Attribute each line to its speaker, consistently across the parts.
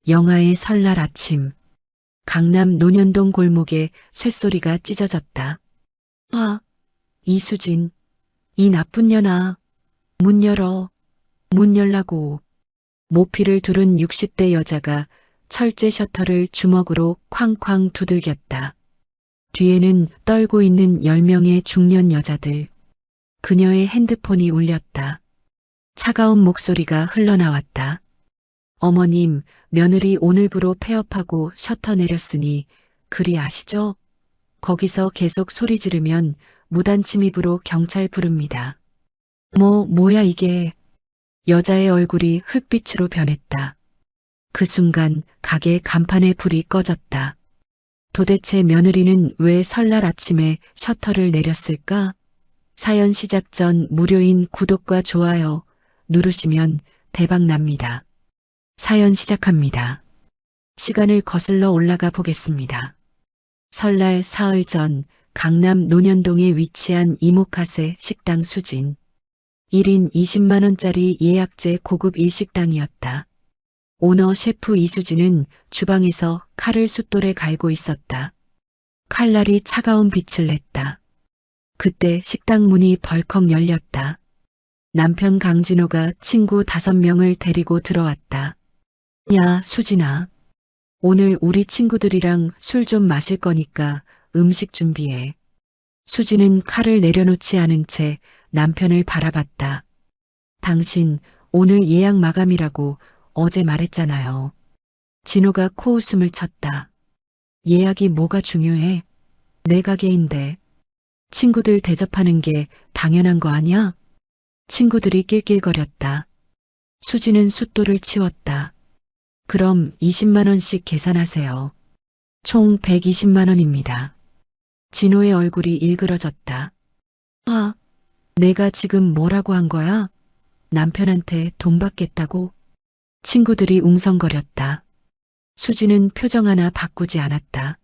Speaker 1: 영하의 설날 아침, 강남 논현동 골목에 쇳소리가 찢어졌다. 아, 이수진, 이 나쁜 년아, 문 열어, 문 열라고. 모피를 두른 60대 여자가 철제 셔터를 주먹으로 쾅쾅 두들겼다. 뒤에는 떨고 있는 10명의 중년 여자들. 그녀의 핸드폰이 울렸다. 차가운 목소리가 흘러나왔다. 어머님, 며느리 오늘부로 폐업하고 셔터 내렸으니 그리 아시죠? 거기서 계속 소리 지르면 무단 침입으로 경찰 부릅니다. 뭐야 이게. 여자의 얼굴이 흙빛으로 변했다. 그 순간 가게 간판에 불이 꺼졌다. 도대체 며느리는 왜 설날 아침에 셔터를 내렸을까? 사연 시작 전 무료인 구독과 좋아요 누르시면 대박 납니다. 사연 시작합니다. 시간을 거슬러 올라가 보겠습니다. 설날 사흘 전 강남 논현동에 위치한 이모카세 식당 수진. 1인 20만 원짜리 예약제 고급 일식당이었다. 오너 셰프 이수진은 주방에서 칼을 숫돌에 갈고 있었다. 칼날이 차가운 빛을 냈다. 그때 식당 문이 벌컥 열렸다. 남편 강진호가 친구 5명을 데리고 들어왔다. 야, 수진아. 오늘 우리 친구들이랑 술 좀 마실 거니까 음식 준비해. 수진은 칼을 내려놓지 않은 채 남편을 바라봤다. 당신 오늘 예약 마감이라고 어제 말했잖아요. 진호가 코웃음을 쳤다. 예약이 뭐가 중요해? 내 가게인데. 친구들 대접하는 게 당연한 거 아니야? 친구들이 낄낄거렸다. 수지는 숫돌을 치웠다. 그럼 20만 원씩 계산하세요. 총 120만 원입니다. 진호의 얼굴이 일그러졌다. 아, 내가 지금 뭐라고 한 거야? 남편한테 돈 받겠다고? 친구들이 웅성거렸다. 수지는 표정 하나 바꾸지 않았다.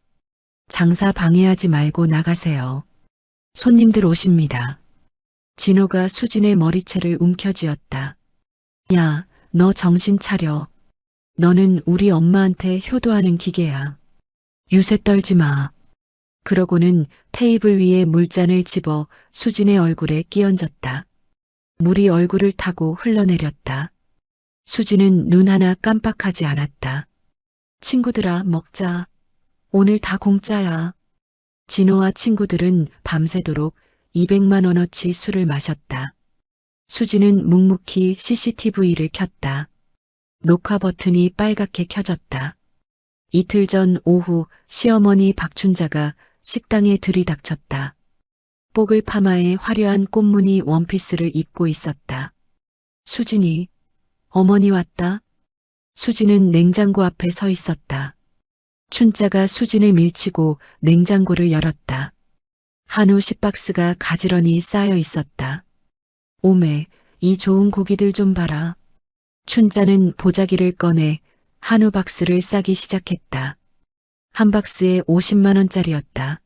Speaker 1: 장사 방해하지 말고 나가세요. 손님들 오십니다. 진호가 수진의 머리채를 움켜쥐었다. 야, 너 정신 차려. 너는 우리 엄마한테 효도하는 기계야. 유세 떨지 마. 그러고는 테이블 위에 물잔을 집어 수진의 얼굴에 끼얹었다. 물이 얼굴을 타고 흘러내렸다. 수진은 눈 하나 깜빡하지 않았다. 친구들아, 먹자. 오늘 다 공짜야. 진호와 친구들은 밤새도록 200만 원어치 술을 마셨다. 수진은 묵묵히 CCTV를 켰다. 녹화 버튼이 빨갛게 켜졌다. 이틀 전 오후 시어머니 박춘자가 식당에 들이닥쳤다. 뽀글 파마에 화려한 꽃무늬 원피스를 입고 있었다. 수진이, 어머니 왔다. 수진은 냉장고 앞에 서 있었다. 춘자가 수진을 밀치고 냉장고를 열었다. 한우 10박스가 가지런히 쌓여 있었다. 오메, 이 좋은 고기들 좀 봐라. 춘자는 보자기를 꺼내 한우 박스를 싸기 시작했다. 한 박스에 50만 원짜리였다.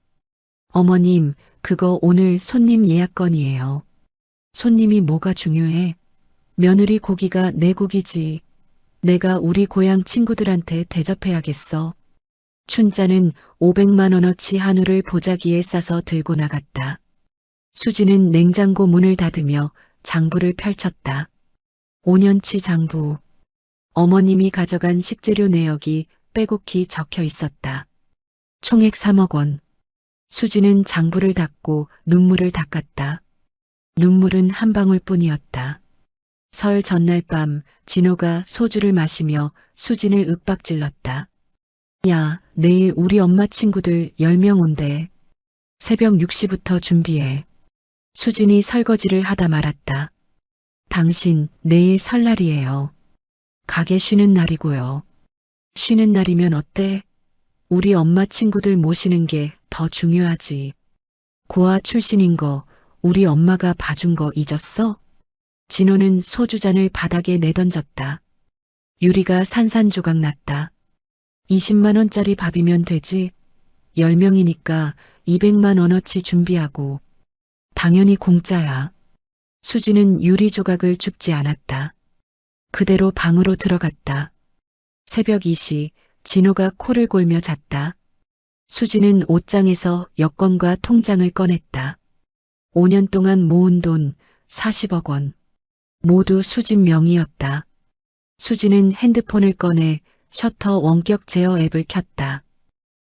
Speaker 1: 어머님, 그거 오늘 손님 예약건이에요. 손님이 뭐가 중요해? 며느리 고기가 내 고기지. 내가 우리 고향 친구들한테 대접해야겠어. 춘자는 500만 원어치 한우를 보자기에 싸서 들고 나갔다. 수지는 냉장고 문을 닫으며 장부를 펼쳤다. 5년치 장부. 어머님이 가져간 식재료 내역이 빼곡히 적혀 있었다. 총액 3억 원. 수지는 장부를 닫고 눈물을 닦았다. 눈물은 한 방울뿐이었다. 설 전날 밤 진호가 소주를 마시며 수진을 윽박질렀다. 야, 내일 우리 엄마 친구들 10명 온대. 새벽 6시부터 준비해. 수진이 설거지를 하다 말았다. 당신 내일 설날이에요. 가게 쉬는 날이고요. 쉬는 날이면 어때? 우리 엄마 친구들 모시는 게 더 중요하지. 고아 출신인 거 우리 엄마가 봐준 거 잊었어? 진호는 소주잔을 바닥에 내던졌다. 유리가 산산조각 났다. 20만 원짜리 밥이면 되지. 10명이니까 200만 원어치 준비하고. 당연히 공짜야. 수지는 유리 조각을 줍지 않았다. 그대로 방으로 들어갔다. 새벽 2시 진호가 코를 골며 잤다. 수진은 옷장에서 여권과 통장을 꺼냈다. 5년 동안 모은 돈 40억 원. 모두 수진 명의였다. 수진은 핸드폰을 꺼내 셔터 원격 제어 앱을 켰다.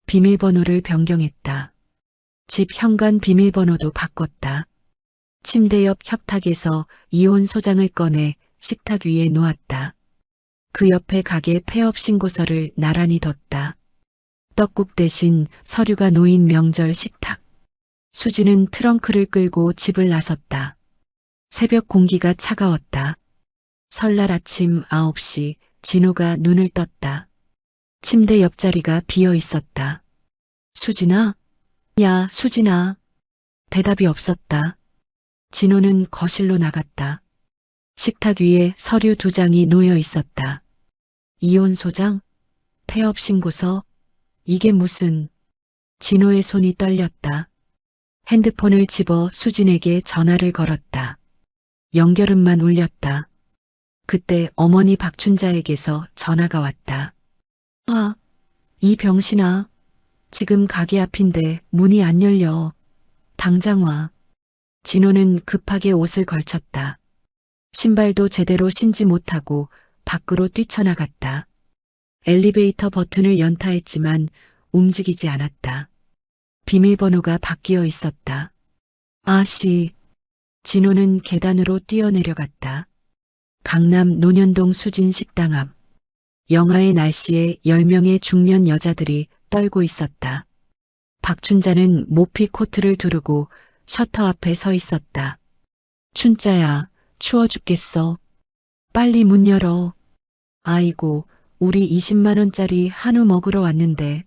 Speaker 1: 비밀번호를 변경했다. 집 현관 비밀번호도 바꿨다. 침대 옆 협탁에서 이혼 소장을 꺼내 식탁 위에 놓았다. 그 옆에 가게 폐업 신고서를 나란히 뒀다. 떡국 대신 서류가 놓인 명절 식탁. 수지는 트렁크를 끌고 집을 나섰다. 새벽 공기가 차가웠다. 설날 아침 9시 진호가 눈을 떴다. 침대 옆자리가 비어 있었다. 수진아? 야, 수진아. 대답이 없었다. 진호는 거실로 나갔다. 식탁 위에 서류 2장이 놓여 있었다. 이혼 소장? 폐업 신고서? 이게 무슨... 진호의 손이 떨렸다. 핸드폰을 집어 수진에게 전화를 걸었다. 연결음만 울렸다. 그때 어머니 박춘자에게서 전화가 왔다. 아, 이 병신아. 지금 가게 앞인데 문이 안 열려. 당장 와. 진호는 급하게 옷을 걸쳤다. 신발도 제대로 신지 못하고 밖으로 뛰쳐나갔다. 엘리베이터 버튼을 연타했지만 움직이지 않았다. 비밀번호가 바뀌어 있었다. 아씨. 진호는 계단으로 뛰어내려갔다. 강남 논현동 수진 식당 앞. 영하의 날씨에 10명의 중년 여자들이 떨고 있었다. 박춘자는 모피 코트를 두르고 셔터 앞에 서 있었다. 춘자야, 추워 죽겠어. 빨리 문 열어. 아이고, 우리 20만 원짜리 한우 먹으러 왔는데.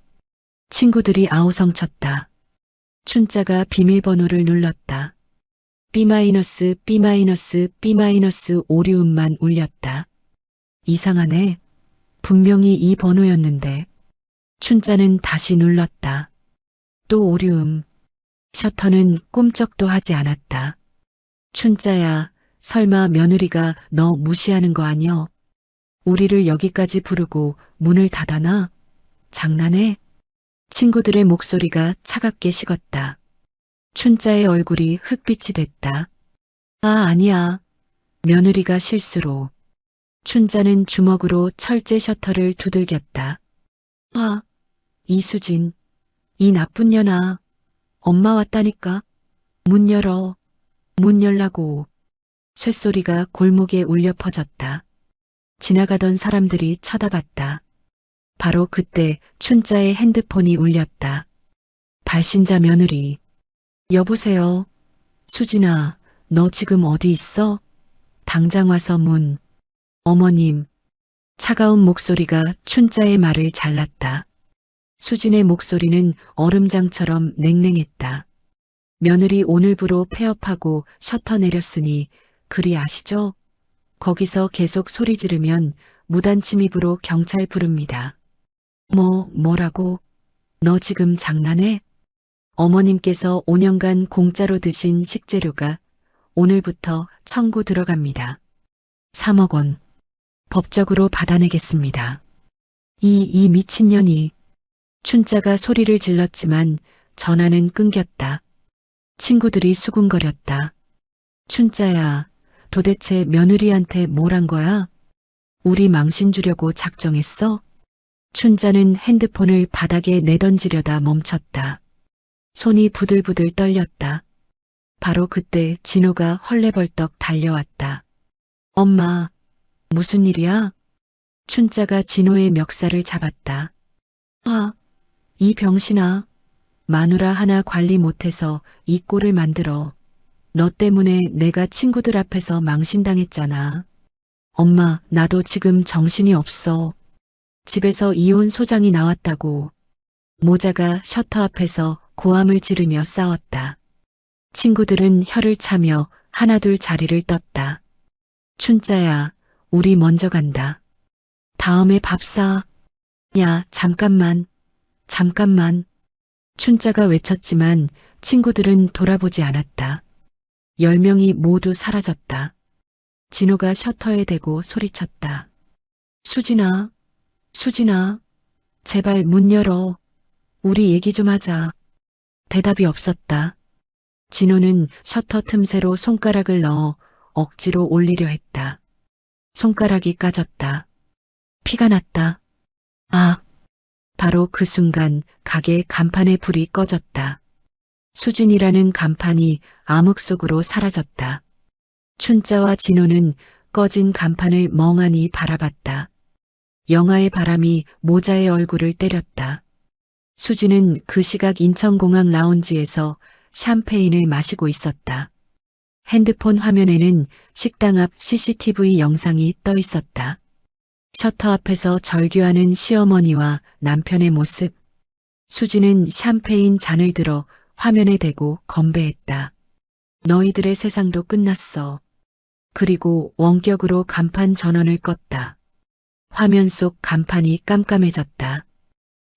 Speaker 1: 친구들이 아우성쳤다. 춘자가 비밀번호를 눌렀다. B-B-B- 오류음만 울렸다. 이상하네. 분명히 이 번호였는데. 춘자는 다시 눌렀다. 또 오류음. 셔터는 꿈쩍도 하지 않았다. 춘자야, 설마 며느리가 너 무시하는 거 아니여? 우리를 여기까지 부르고 문을 닫아놔? 장난해? 친구들의 목소리가 차갑게 식었다. 춘자의 얼굴이 흑빛이 됐다. 아, 아니야. 며느리가 실수로. 춘자는 주먹으로 철제 셔터를 두들겼다. 아, 이수진. 이 나쁜 년아. 엄마 왔다니까. 문 열어. 문 열라고. 쇳소리가 골목에 울려 퍼졌다. 지나가던 사람들이 쳐다봤다. 바로 그때 춘자의 핸드폰이 울렸다. 발신자 며느리. 여보세요. 수진아, 너 지금 어디 있어? 당장 와서 문. 어머님. 차가운 목소리가 춘자의 말을 잘랐다. 수진의 목소리는 얼음장처럼 냉랭했다. 며느리 오늘부로 폐업하고 셔터 내렸으니 그리 아시죠? 거기서 계속 소리 지르면 무단 침입으로 경찰 부릅니다. 뭐라고? 너 지금 장난해? 어머님께서 5년간 공짜로 드신 식재료가 오늘부터 청구 들어갑니다. 3억 원. 법적으로 받아내겠습니다. 이 미친년이. 춘자가 소리를 질렀지만 전화는 끊겼다. 친구들이 수군거렸다. 춘자야, 도대체 며느리한테 뭘 한 거야? 우리 망신 주려고 작정했어? 춘자는 핸드폰을 바닥에 내던지려다 멈췄다. 손이 부들부들 떨렸다. 바로 그때 진호가 헐레벌떡 달려왔다. 엄마, 무슨 일이야? 춘자가 진호의 멱살을 잡았다. 아, 이 병신아. 마누라 하나 관리 못해서 이 꼴을 만들어. 너 때문에 내가 친구들 앞에서 망신당했잖아. 엄마, 나도 지금 정신이 없어. 집에서 이혼 소장이 나왔다고. 모자가 셔터 앞에서 고함을 지르며 싸웠다. 친구들은 혀를 차며 하나둘 자리를 떴다. 춘자야, 우리 먼저 간다. 다음에 밥 사. 야, 잠깐만. 춘자가 외쳤지만 친구들은 돌아보지 않았다. 10명이 모두 사라졌다. 진호가 셔터에 대고 소리쳤다. 수진아, 수진아, 제발 문 열어. 우리 얘기 좀 하자. 대답이 없었다. 진호는 셔터 틈새로 손가락을 넣어 억지로 올리려 했다. 손가락이 까졌다. 피가 났다. 아, 바로 그 순간 가게 간판의 불이 꺼졌다. 수진이라는 간판이 암흑 속으로 사라졌다. 춘자와 진호는 꺼진 간판을 멍하니 바라봤다. 영하의 바람이 모자의 얼굴을 때렸다. 수진은 그 시각 인천공항 라운지에서 샴페인을 마시고 있었다. 핸드폰 화면에는 식당 앞 CCTV 영상이 떠 있었다. 셔터 앞에서 절규하는 시어머니와 남편의 모습. 수진은 샴페인 잔을 들어 화면에 대고 건배했다. 너희들의 세상도 끝났어. 그리고 원격으로 간판 전원을 껐다. 화면 속 간판이 깜깜해졌다.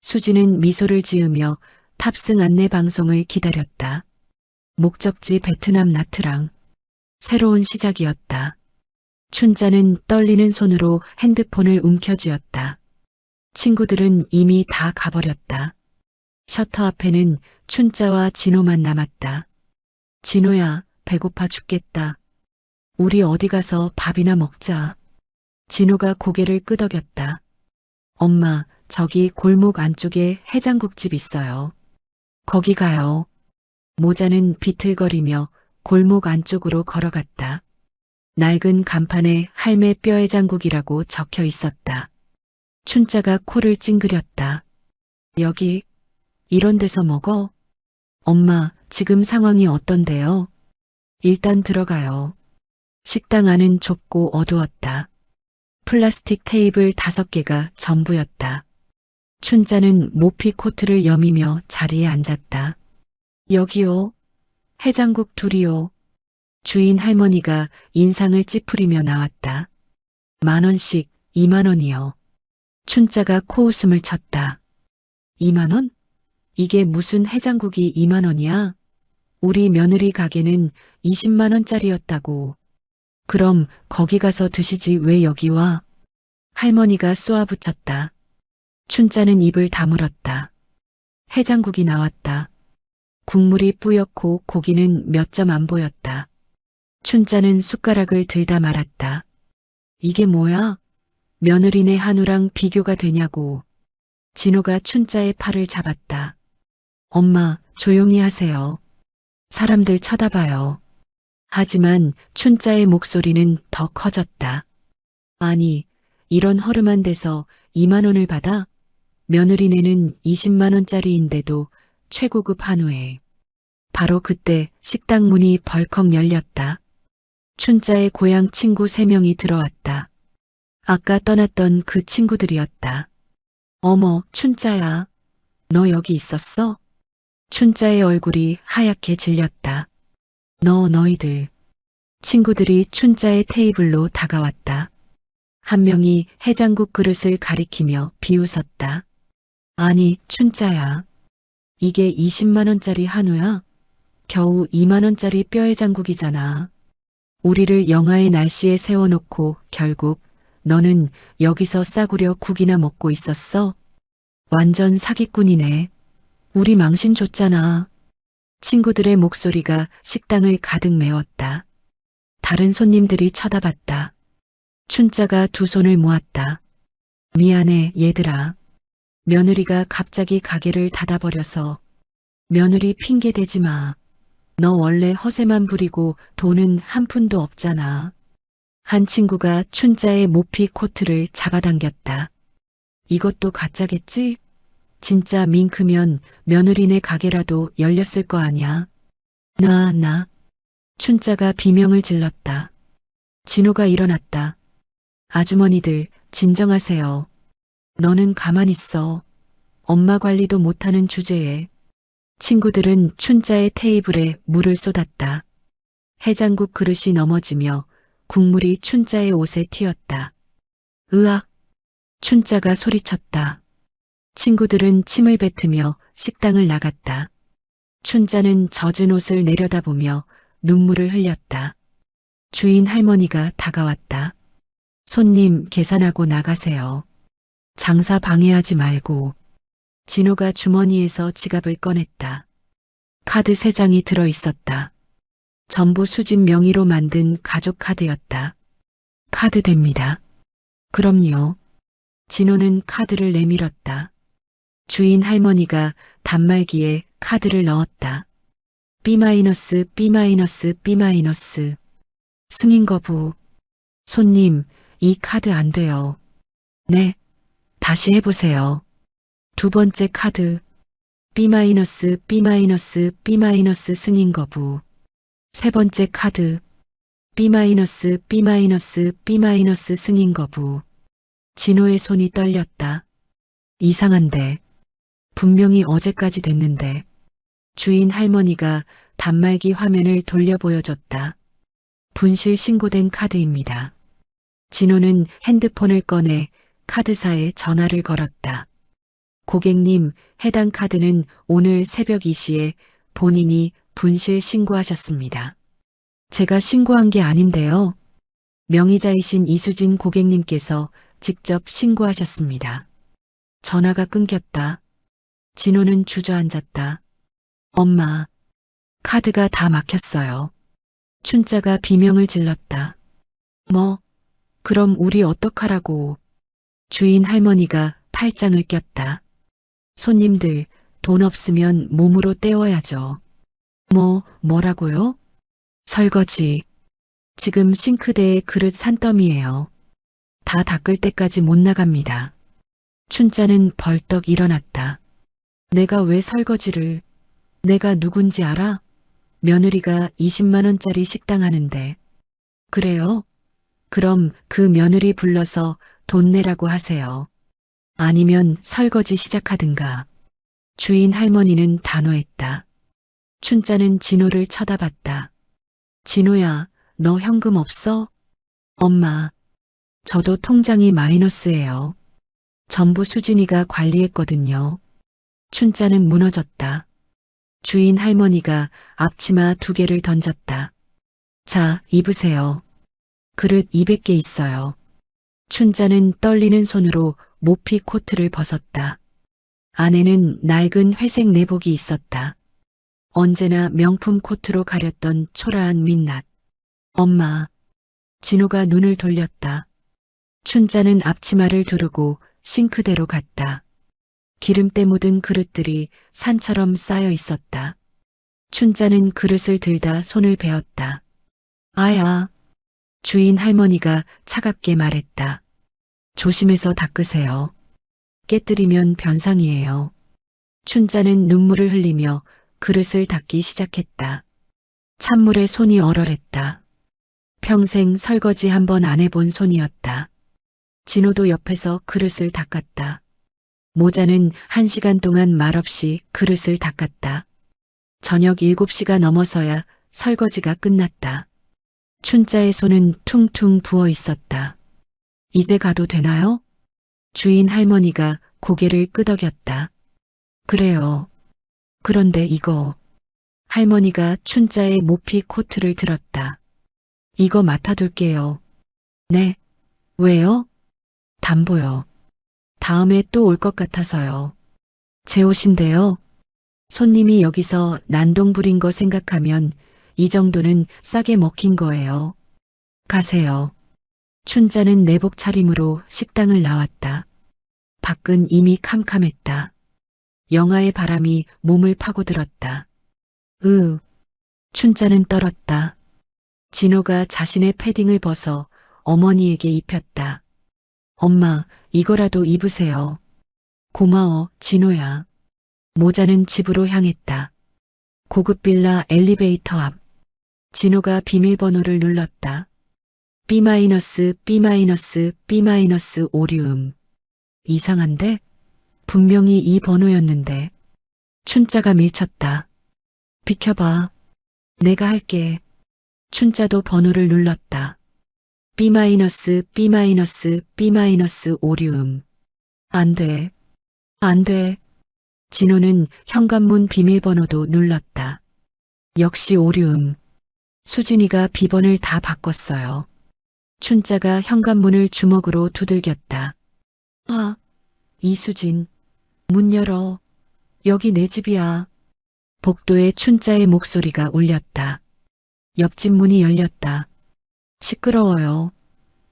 Speaker 1: 수진은 미소를 지으며 탑승 안내 방송을 기다렸다. 목적지 베트남 나트랑. 새로운 시작이었다. 춘자는 떨리는 손으로 핸드폰을 움켜쥐었다. 친구들은 이미 다 가버렸다. 셔터 앞에는 춘자와 진호만 남았다. 진호야, 배고파 죽겠다. 우리 어디 가서 밥이나 먹자. 진호가 고개를 끄덕였다. 엄마, 저기 골목 안쪽에 해장국집 있어요. 거기 가요. 모자는 비틀거리며 골목 안쪽으로 걸어갔다. 낡은 간판에 할매 뼈해장국이라고 적혀 있었다. 춘자가 코를 찡그렸다. 여기, 이런 데서 먹어? 엄마, 지금 상황이 어떤데요? 일단 들어가요. 식당 안은 좁고 어두웠다. 플라스틱 테이블 5개가 전부였다. 춘자는 모피 코트를 여미며 자리에 앉았다. 여기요. 해장국 둘이요. 주인 할머니가 인상을 찌푸리며 나왔다. 10,000원씩 20,000원이요. 춘자가 코웃음을 쳤다. 20,000원? 이게 무슨 해장국이 20,000원이야? 우리 며느리 가게는 200,000원짜리였다고. 그럼 거기 가서 드시지 왜 여기 와? 할머니가 쏘아붙였다. 춘자는 입을 다물었다. 해장국이 나왔다. 국물이 뿌옇고 고기는 몇 점 안 보였다. 춘자는 숟가락을 들다 말았다. 이게 뭐야? 며느리네 한우랑 비교가 되냐고. 진호가 춘자의 팔을 잡았다. 엄마, 조용히 하세요. 사람들 쳐다봐요. 하지만 춘자의 목소리는 더 커졌다. 아니, 이런 허름한 데서 20,000원을 받아? 며느리네는 200,000원짜리인데도 최고급 한우에. 바로 그때 식당 문이 벌컥 열렸다. 춘자의 고향 친구 3명이 들어왔다. 아까 떠났던 그 친구들이었다. 어머, 춘자야. 너 여기 있었어? 춘자의 얼굴이 하얗게 질렸다. 너희들. 친구들이 춘자의 테이블로 다가왔다. 한 명이 해장국 그릇을 가리키며 비웃었다. 아니, 춘자야. 이게 200,000원짜리 한우야? 겨우 20,000원짜리 뼈해장국이잖아. 우리를 영하의 날씨에 세워놓고 결국 너는 여기서 싸구려 국이나 먹고 있었어? 완전 사기꾼이네. 우리 망신 줬잖아. 친구들의 목소리가 식당을 가득 메웠다. 다른 손님들이 쳐다봤다. 춘자가 두 손을 모았다. 미안해, 얘들아. 며느리가 갑자기 가게를 닫아버려서. 며느리 핑계 대지 마. 너 원래 허세만 부리고 돈은 한 푼도 없잖아. 한 친구가 춘자의 모피 코트를 잡아당겼다. 이것도 가짜겠지? 진짜 밍크면 며느리네 가게라도 열렸을 거 아냐. 나. 춘자가 비명을 질렀다. 진호가 일어났다. 아주머니들, 진정하세요. 너는 가만히 있어. 엄마 관리도 못하는 주제에. 친구들은 춘자의 테이블에 물을 쏟았다. 해장국 그릇이 넘어지며 국물이 춘자의 옷에 튀었다. 으악! 춘자가 소리쳤다. 친구들은 침을 뱉으며 식당을 나갔다. 춘자는 젖은 옷을 내려다보며 눈물을 흘렸다. 주인 할머니가 다가왔다. 손님 계산하고 나가세요. 장사 방해하지 말고. 진호가 주머니에서 지갑을 꺼냈다. 카드 3장이 들어 있었다. 전부 수진 명의로 만든 가족 카드였다. 카드 됩니다. 그럼요. 진호는 카드를 내밀었다. 주인 할머니가 단말기에 카드를 넣었다. B-, B-, B-. 승인 거부. 손님, 이 카드 안 돼요. 네, 다시 해보세요. 두 번째 카드. B-, B-, B- 승인 거부. 세 번째 카드. B-, B-, B- 승인 거부. 진호의 손이 떨렸다. 이상한데. 분명히 어제까지 됐는데. 주인 할머니가 단말기 화면을 돌려 보여줬다. 분실 신고된 카드입니다. 진호는 핸드폰을 꺼내 카드사에 전화를 걸었다. 고객님, 해당 카드는 오늘 새벽 2시에 본인이 분실 신고하셨습니다. 제가 신고한 게 아닌데요. 명의자이신 이수진 고객님께서 직접 신고하셨습니다. 전화가 끊겼다. 진호는 주저앉았다. 엄마, 카드가 다 막혔어요. 춘자가 비명을 질렀다. 뭐, 그럼 우리 어떡하라고. 주인 할머니가 팔짱을 꼈다. 손님들, 돈 없으면 몸으로 때워야죠. 뭐라고요? 설거지. 지금 싱크대에 그릇 산더미예요. 다 닦을 때까지 못 나갑니다. 춘자는 벌떡 일어났다. 내가 왜 설거지를, 내가 누군지 알아? 며느리가 20만 원짜리 식당 하는데. 그래요? 그럼 그 며느리 불러서 돈 내라고 하세요. 아니면 설거지 시작하든가. 주인 할머니는 단호했다. 춘자는 진호를 쳐다봤다. 진호야, 너 현금 없어? 엄마, 저도 통장이 마이너스예요. 전부 수진이가 관리했거든요. 춘자는 무너졌다. 주인 할머니가 앞치마 2개를 던졌다. 자, 입으세요. 그릇 200개 있어요. 춘자는 떨리는 손으로 모피 코트를 벗었다. 안에는 낡은 회색 내복이 있었다. 언제나 명품 코트로 가렸던 초라한 민낯. 엄마. 진호가 눈을 돌렸다. 춘자는 앞치마를 두르고 싱크대로 갔다. 기름때 묻은 그릇들이 산처럼 쌓여 있었다. 춘자는 그릇을 들다 손을 베었다. 아야. 주인 할머니가 차갑게 말했다. 조심해서 닦으세요. 깨뜨리면 변상이에요. 춘자는 눈물을 흘리며 그릇을 닦기 시작했다. 찬물에 손이 얼얼했다. 평생 설거지 한 번 안 해본 손이었다. 진호도 옆에서 그릇을 닦았다. 모자는 1시간 동안 말없이 그릇을 닦았다. 저녁 7시가 넘어서야 설거지가 끝났다. 춘자의 손은 퉁퉁 부어 있었다. 이제 가도 되나요? 주인 할머니가 고개를 끄덕였다. 그래요. 그런데 이거. 할머니가 춘자의 모피 코트를 들었다. 이거 맡아둘게요. 네. 왜요? 담보요. 다음에 또 올 것 같아서요. 제 옷인데요. 손님이 여기서 난동 부린 거 생각하면 이 정도는 싸게 먹힌 거예요. 가세요. 춘자는 내복 차림으로 식당을 나왔다. 밖은 이미 캄캄했다. 영하의 바람이 몸을 파고들었다. 춘자는 떨었다. 진호가 자신의 패딩을 벗어 어머니에게 입혔다. 엄마, 이거라도 입으세요. 고마워, 진호야. 모자는 집으로 향했다. 고급 빌라 엘리베이터 앞. 진호가 비밀번호를 눌렀다. B-, B-, 오류음. 이상한데? 분명히 이 번호였는데. 춘자가 밀쳤다. 비켜봐. 내가 할게. 춘자도 번호를 눌렀다. B-, B-, 오류음. 안 돼. 안 돼. 진호는 현관문 비밀번호도 눌렀다. 역시 오류음. 수진이가 비번을 다 바꿨어요. 춘자가 현관문을 주먹으로 두들겼다. 이수진, 문 열어. 여기 내 집이야. 복도에 춘자의 목소리가 울렸다. 옆집 문이 열렸다. 시끄러워요.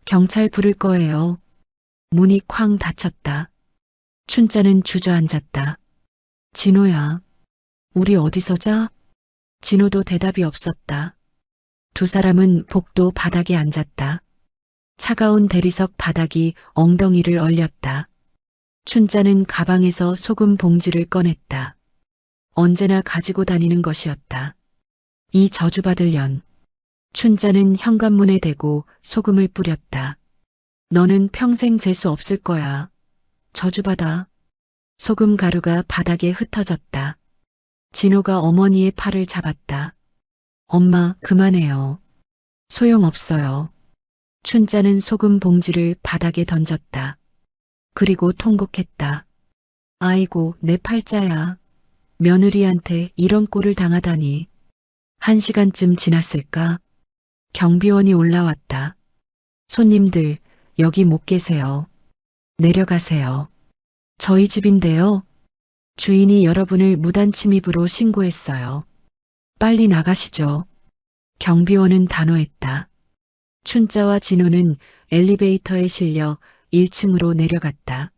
Speaker 1: 경찰 부를 거예요. 문이 쾅 닫혔다. 춘자는 주저앉았다. 진호야, 우리 어디서 자? 진호도 대답이 없었다. 두 사람은 복도 바닥에 앉았다. 차가운 대리석 바닥이 엉덩이를 얼렸다. 춘자는 가방에서 소금 봉지를 꺼냈다. 언제나 가지고 다니는 것이었다. 이 저주받을 년. 춘자는 현관문에 대고 소금을 뿌렸다. 너는 평생 재수 없을 거야. 저주받아. 소금 가루가 바닥에 흩어졌다. 진호가 어머니의 팔을 잡았다. 엄마, 그만해요. 소용없어요. 춘자는 소금 봉지를 바닥에 던졌다. 그리고 통곡했다. 아이고, 내 팔자야. 며느리한테 이런 꼴을 당하다니. 1시간쯤 지났을까? 경비원이 올라왔다. 손님들, 여기 못 계세요. 내려가세요. 저희 집인데요. 주인이 여러분을 무단 침입으로 신고했어요. 빨리 나가시죠. 경비원은 단호했다. 춘자와 진호는 엘리베이터에 실려 1층으로 내려갔다.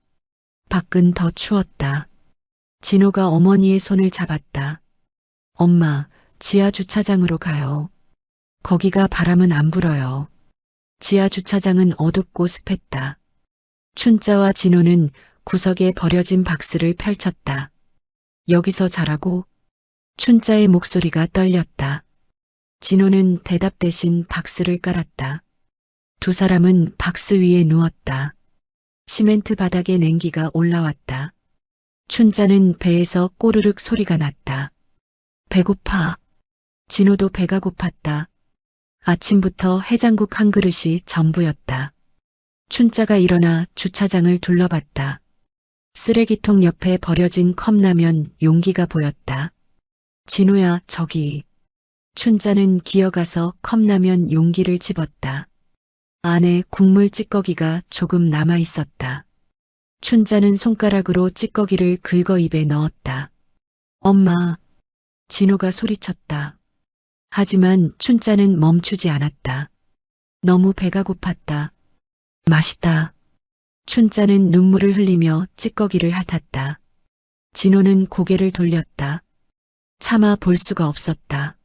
Speaker 1: 밖은 더 추웠다. 진호가 어머니의 손을 잡았다. 엄마, 지하 주차장으로 가요. 거기가 바람은 안 불어요. 지하 주차장은 어둡고 습했다. 춘자와 진호는 구석에 버려진 박스를 펼쳤다. 여기서 자라고? 춘자의 목소리가 떨렸다. 진호는 대답 대신 박스를 깔았다. 두 사람은 박스 위에 누웠다. 시멘트 바닥에 냉기가 올라왔다. 춘자는 배에서 꼬르륵 소리가 났다. 배고파. 진호도 배가 고팠다. 아침부터 해장국 한 그릇이 전부였다. 춘자가 일어나 주차장을 둘러봤다. 쓰레기통 옆에 버려진 컵라면 용기가 보였다. 진호야, 저기. 춘자는 기어가서 컵라면 용기를 집었다. 안에 국물 찌꺼기가 조금 남아 있었다. 춘자는 손가락으로 찌꺼기를 긁어 입에 넣었다. 엄마. 진호가 소리쳤다. 하지만 춘자는 멈추지 않았다. 너무 배가 고팠다. 맛있다. 춘자는 눈물을 흘리며 찌꺼기를 핥았다. 진호는 고개를 돌렸다. 차마 볼 수가 없었다.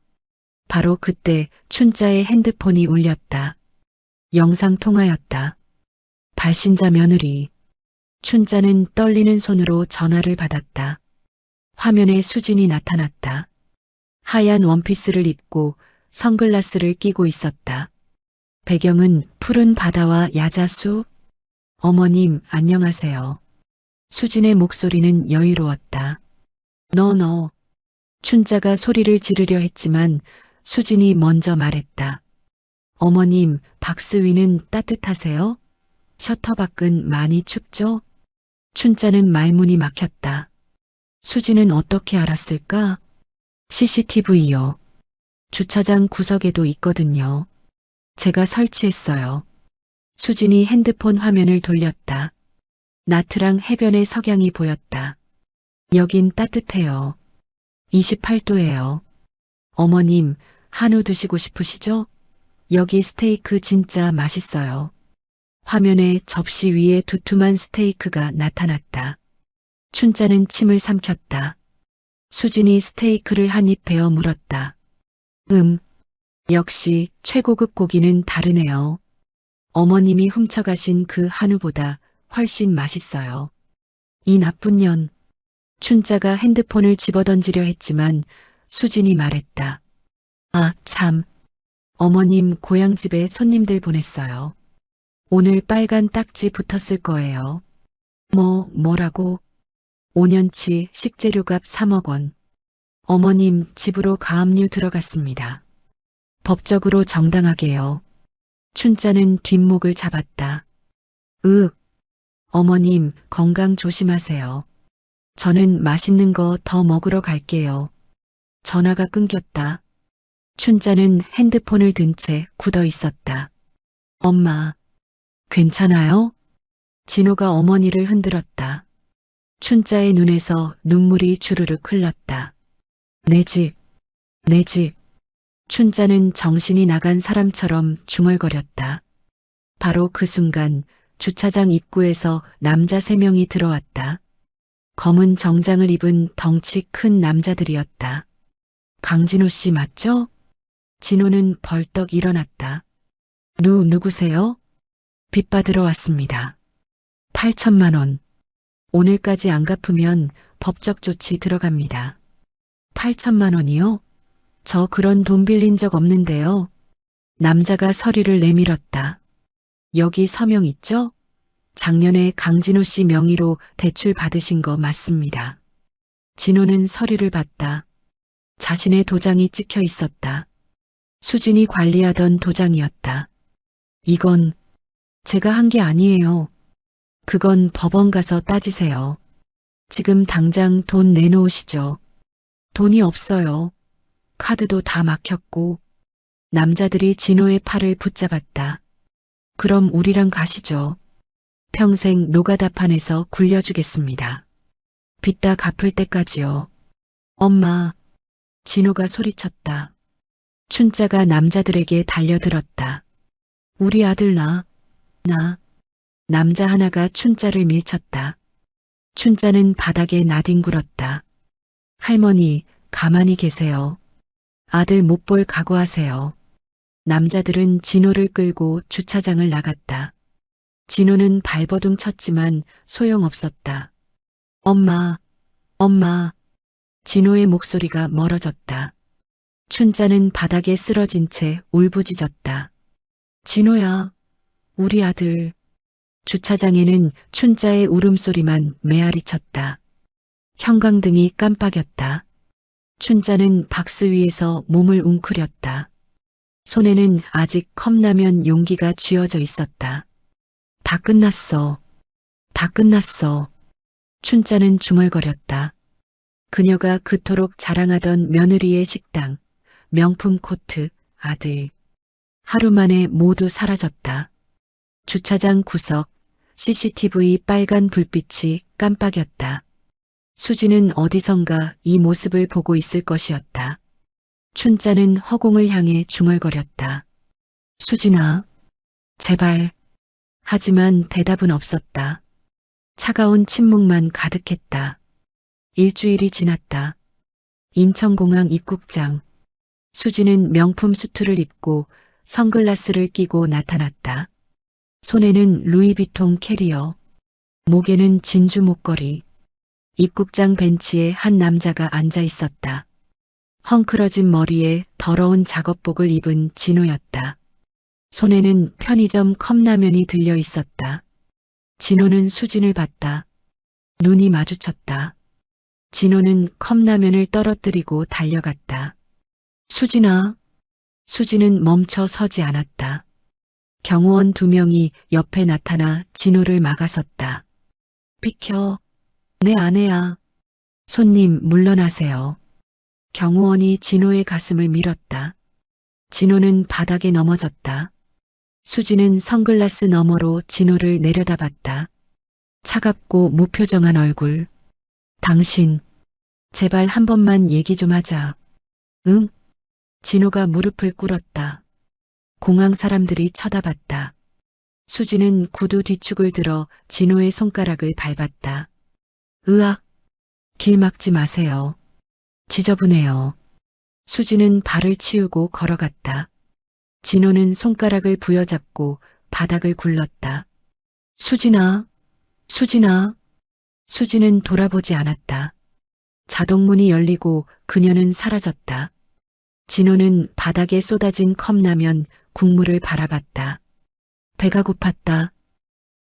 Speaker 1: 바로 그때 춘자의 핸드폰이 울렸다. 영상통화였다. 발신자 며느리. 춘자는 떨리는 손으로 전화를 받았다. 화면에 수진이 나타났다. 하얀 원피스를 입고 선글라스를 끼고 있었다. 배경은 푸른 바다와 야자수. 어머님, 안녕하세요. 수진의 목소리는 여유로웠다. 너. 춘자가 소리를 지르려 했지만 수진이 먼저 말했다. 어머님, 박스 위는 따뜻하세요? 셔터 밖은 많이 춥죠? 춘자는 말문이 막혔다. 수진은 어떻게 알았을까? CCTV요. 주차장 구석에도 있거든요. 제가 설치했어요. 수진이 핸드폰 화면을 돌렸다. 나트랑 해변의 석양이 보였다. 여긴 따뜻해요. 28도예요. 어머님, 한우 드시고 싶으시죠? 여기 스테이크 진짜 맛있어요. 화면에 접시 위에 두툼한 스테이크가 나타났다. 춘자는 침을 삼켰다. 수진이 스테이크를 한 입 베어 물었다. 역시 최고급 고기는 다르네요. 어머님이 훔쳐가신 그 한우보다 훨씬 맛있어요. 이 나쁜 년. 춘자가 핸드폰을 집어던지려 했지만 수진이 말했다. 아, 참. 어머님 고향집에 손님들 보냈어요. 오늘 빨간 딱지 붙었을 거예요. 뭐라고? 5년치 식재료값 3억 원. 어머님 집으로 가압류 들어갔습니다. 법적으로 정당하게요. 춘자는 뒷목을 잡았다. 어머님 건강 조심하세요. 저는 맛있는 거 더 먹으러 갈게요. 전화가 끊겼다. 춘자는 핸드폰을 든 채 굳어 있었다. 엄마, 괜찮아요? 진호가 어머니를 흔들었다. 춘자의 눈에서 눈물이 주르륵 흘렀다. 내 집, 내 집. 춘자는 정신이 나간 사람처럼 중얼거렸다. 바로 그 순간 주차장 입구에서 남자 3명이 들어왔다. 검은 정장을 입은 덩치 큰 남자들이었다. 강진호 씨 맞죠? 진호는 벌떡 일어났다. 누구세요? 빚 받으러 왔습니다. 8천만 원. 오늘까지 안 갚으면 법적 조치 들어갑니다. 8천만 원이요? 저 그런 돈 빌린 적 없는데요. 남자가 서류를 내밀었다. 여기 서명 있죠? 작년에 강진호 씨 명의로 대출 받으신 거 맞습니다. 진호는 서류를 봤다. 자신의 도장이 찍혀 있었다. 수진이 관리하던 도장이었다. 이건 제가 한 게 아니에요. 그건 법원 가서 따지세요. 지금 당장 돈 내놓으시죠. 돈이 없어요. 카드도 다 막혔고. 남자들이 진호의 팔을 붙잡았다. 그럼 우리랑 가시죠. 평생 노가다판에서 굴려주겠습니다. 빚 다 갚을 때까지요. 엄마. 진호가 소리쳤다. 춘자가 남자들에게 달려들었다. 우리 아들 나. 남자 하나가 춘자를 밀쳤다. 춘자는 바닥에 나뒹굴었다. 할머니, 가만히 계세요. 아들 못 볼 각오하세요. 남자들은 진호를 끌고 주차장을 나갔다. 진호는 발버둥 쳤지만 소용없었다. 엄마. 진호의 목소리가 멀어졌다. 춘자는 바닥에 쓰러진 채 울부짖었다. 진호야, 우리 아들. 주차장에는 춘자의 울음소리만 메아리쳤다. 형광등이 깜빡였다. 춘자는 박스 위에서 몸을 웅크렸다. 손에는 아직 컵라면 용기가 쥐어져 있었다. 다 끝났어. 다 끝났어. 춘자는 중얼거렸다. 그녀가 그토록 자랑하던 며느리의 식당, 명품 코트, 아들. 하루 만에 모두 사라졌다. 주차장 구석, CCTV 빨간 불빛이 깜빡였다. 수지는 어디선가 이 모습을 보고 있을 것이었다. 춘자는 허공을 향해 중얼거렸다. 수진아, 제발. 하지만 대답은 없었다. 차가운 침묵만 가득했다. 일주일이 지났다. 인천공항 입국장. 수지는 명품 수트를 입고 선글라스를 끼고 나타났다. 손에는 루이비통 캐리어, 목에는 진주 목걸이. 입국장 벤치에 한 남자가 앉아 있었다. 헝클어진 머리에 더러운 작업복을 입은 진호였다. 손에는 편의점 컵라면이 들려 있었다. 진호는 수진을 봤다. 눈이 마주쳤다. 진호는 컵라면을 떨어뜨리고 달려갔다. 수진아. 수진은 멈춰 서지 않았다. 경호원 2명이 옆에 나타나 진호를 막아섰다. 비켜. 내 아내야. 손님 물러나세요. 경호원이 진호의 가슴을 밀었다. 진호는 바닥에 넘어졌다. 수지는 선글라스 너머로 진호를 내려다봤다. 차갑고 무표정한 얼굴. 당신, 제발 한 번만 얘기 좀 하자. 응? 진호가 무릎을 꿇었다. 공항 사람들이 쳐다봤다. 수지는 구두 뒤축을 들어 진호의 손가락을 밟았다. 으악! 길 막지 마세요. 지저분해요. 수지는 발을 치우고 걸어갔다. 진호는 손가락을 부여잡고 바닥을 굴렀다. 수진아, 수진아. 수지는 돌아보지 않았다. 자동문이 열리고 그녀는 사라졌다. 진호는 바닥에 쏟아진 컵라면 국물을 바라봤다. 배가 고팠다.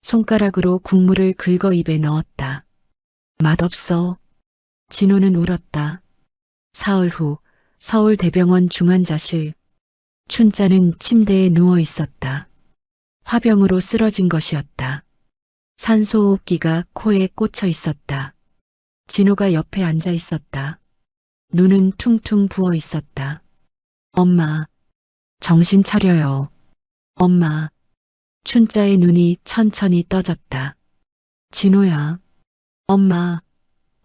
Speaker 1: 손가락으로 국물을 긁어 입에 넣었다. 맛없어. 진호는 울었다. 사흘 후 서울대병원 중환자실. 춘자는 침대에 누워 있었다. 화병으로 쓰러진 것이었다. 산소호흡기가 코에 꽂혀 있었다. 진호가 옆에 앉아 있었다. 눈은 퉁퉁 부어 있었다. 엄마, 정신 차려요. 엄마. 춘자의 눈이 천천히 떠졌다. 진호야. 엄마.